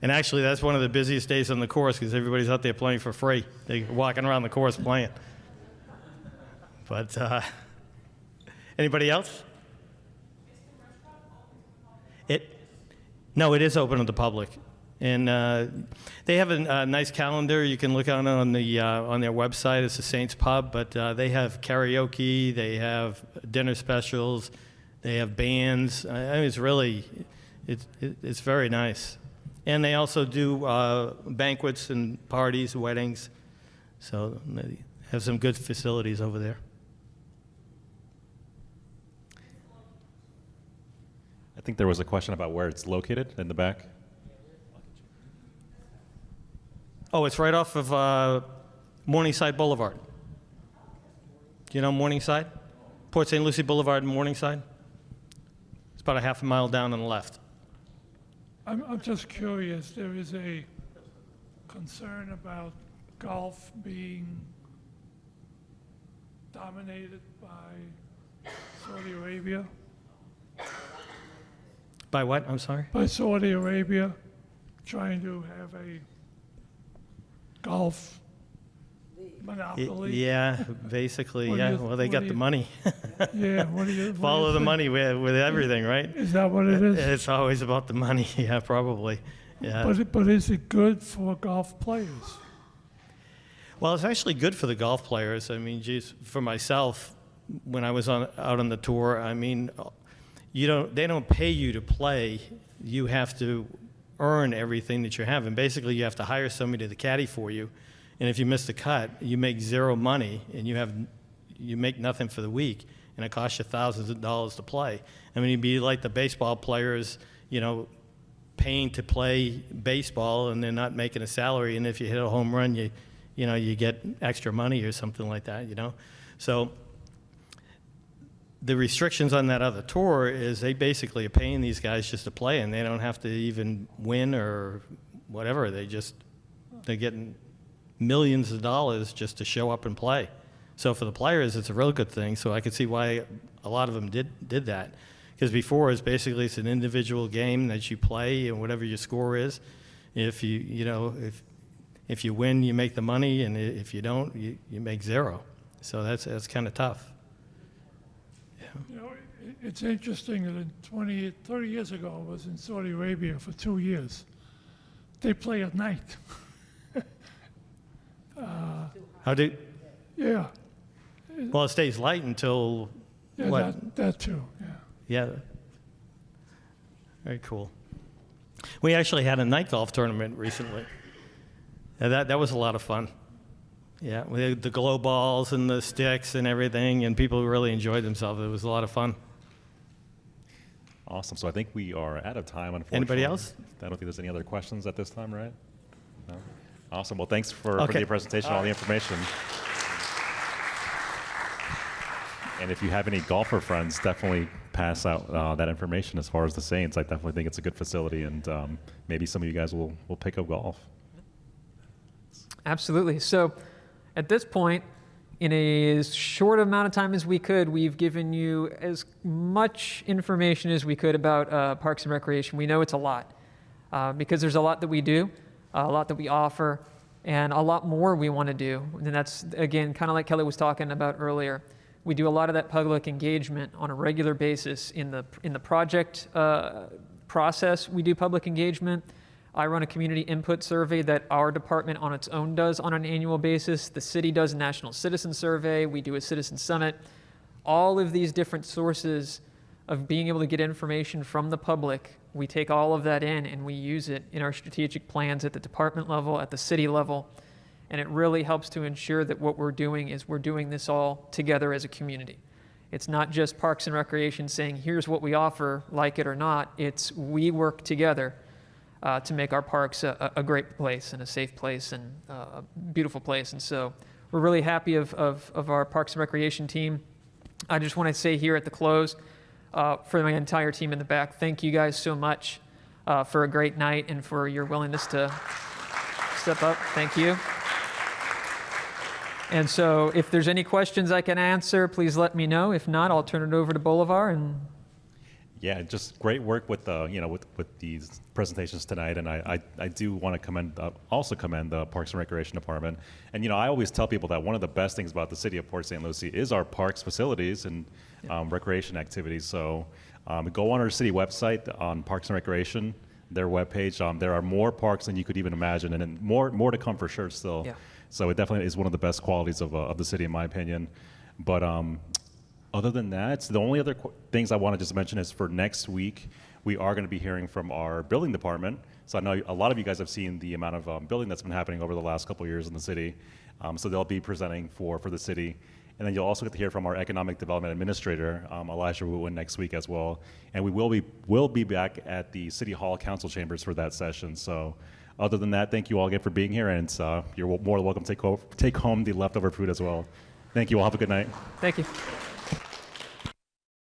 And actually, that's one of the busiest days on the course because everybody's out there playing for free. They're walking around the course playing. But anybody else? No, it is open to the public. And they have a nice calendar. You can look on their website. It's the Saints Pub, but they have karaoke. They have dinner specials. They have bands. I mean, it's very nice. And they also do banquets and parties, weddings. So they have some good facilities over there. I think there was a question about where it's located in the back. Oh, it's right off of Morningside Boulevard. Do you know Morningside? Port St. Lucie Boulevard, Morningside. It's about a half a mile down on the left. I'm just curious, there is a concern about golf being dominated by Saudi Arabia? By what? I'm sorry? By Saudi Arabia trying to have a golf monopoly. Yeah, basically, What do yeah. you- Well, they what got do the you- money. Yeah, what do you Follow the think? money with everything, right? Is that what it is? It's always about the money, yeah, probably. Yeah. But is it good for golf players? Well, it's actually good for the golf players. I mean, geez, for myself, when I was out on the tour, I mean, they don't pay you to play. You have to earn everything that you have, and basically you have to hire somebody to caddy for you. And if you miss the cut, you make zero money, and you make nothing for the week, and it costs you thousands of dollars to play. I mean, it'd be like the baseball players, paying to play baseball, and they're not making a salary. And if you hit a home run, you get extra money or something like that. So the restrictions on that other tour is they basically are paying these guys just to play, and they don't have to even win or whatever. They're getting millions of dollars just to show up and play. So for the players, it's a real good thing. So I could see why a lot of them did that. Because before, it's an individual game that you play, and whatever your score is, if you win, you make the money, and if you don't, you make zero. So that's kind of tough. It's interesting that 30 years ago, I was in Saudi Arabia for 2 years. They play at night. How do? Yeah. Well, it stays light until Yeah, what? that too, yeah. Yeah. Very cool. We actually had a night golf tournament recently. That was a lot of fun. Yeah, we had the glow balls and the sticks and everything, and people really enjoyed themselves. It was a lot of fun. Awesome. So I think we are out of time, unfortunately. Anybody else? I don't think there's any other questions at this time, right? No? Awesome. Well, thanks for Okay. the presentation, all the information. And if you have any golfer friends, definitely pass out that information as far as the Saints. I definitely think it's a good facility, and maybe some of you guys will pick up golf. Absolutely. So at this point, in as short amount of time as we could, we've given you as much information as we could about Parks and Recreation. We know it's a lot because there's a lot that we do, a lot that we offer, and a lot more we want to do. And that's, again, kind of like Kelly was talking about earlier. We do a lot of that public engagement on a regular basis in the project process. We do public engagement. I run a community input survey that our department on its own does on an annual basis. The city does a national citizen survey. We do a citizen summit. All of these different sources of being able to get information from the public, we take all of that in and we use it in our strategic plans at the department level, at the city level. And it really helps to ensure that what we're doing is we're doing this all together as a community. It's not just Parks and Recreation saying, here's what we offer, like it or not. It's we work together to make our parks a great place and a safe place and a beautiful place. And so we're really happy of our Parks and Recreation team. I just want to say here at the close, for my entire team in the back, thank you guys so much for a great night and for your willingness to step up. Thank you. And so if there's any questions I can answer, please let me know. If not, I'll turn it over to Bolivar. And yeah, just great work with the with these presentations tonight, and I do want to also commend the Parks and Recreation Department. And I always tell people that one of the best things about the city of Port St. Lucie is our parks facilities and recreation activities. So go on our city website on Parks and Recreation, their webpage. There are more parks than you could even imagine, and then more to come for sure still. Yeah. So it definitely is one of the best qualities of the city, in my opinion. But other than that, the only other things I want to just mention is for next week, we are going to be hearing from our building department. So I know a lot of you guys have seen the amount of building that's been happening over the last couple of years in the city. So they'll be presenting for the city. And then you'll also get to hear from our economic development administrator, Elijah Woodwin, next week as well. And we will be back at the City Hall Council chambers for that session. So other than that, thank you all again for being here, and you're more than welcome to take home the leftover food as well. Thank you all. Have a good night. thank you.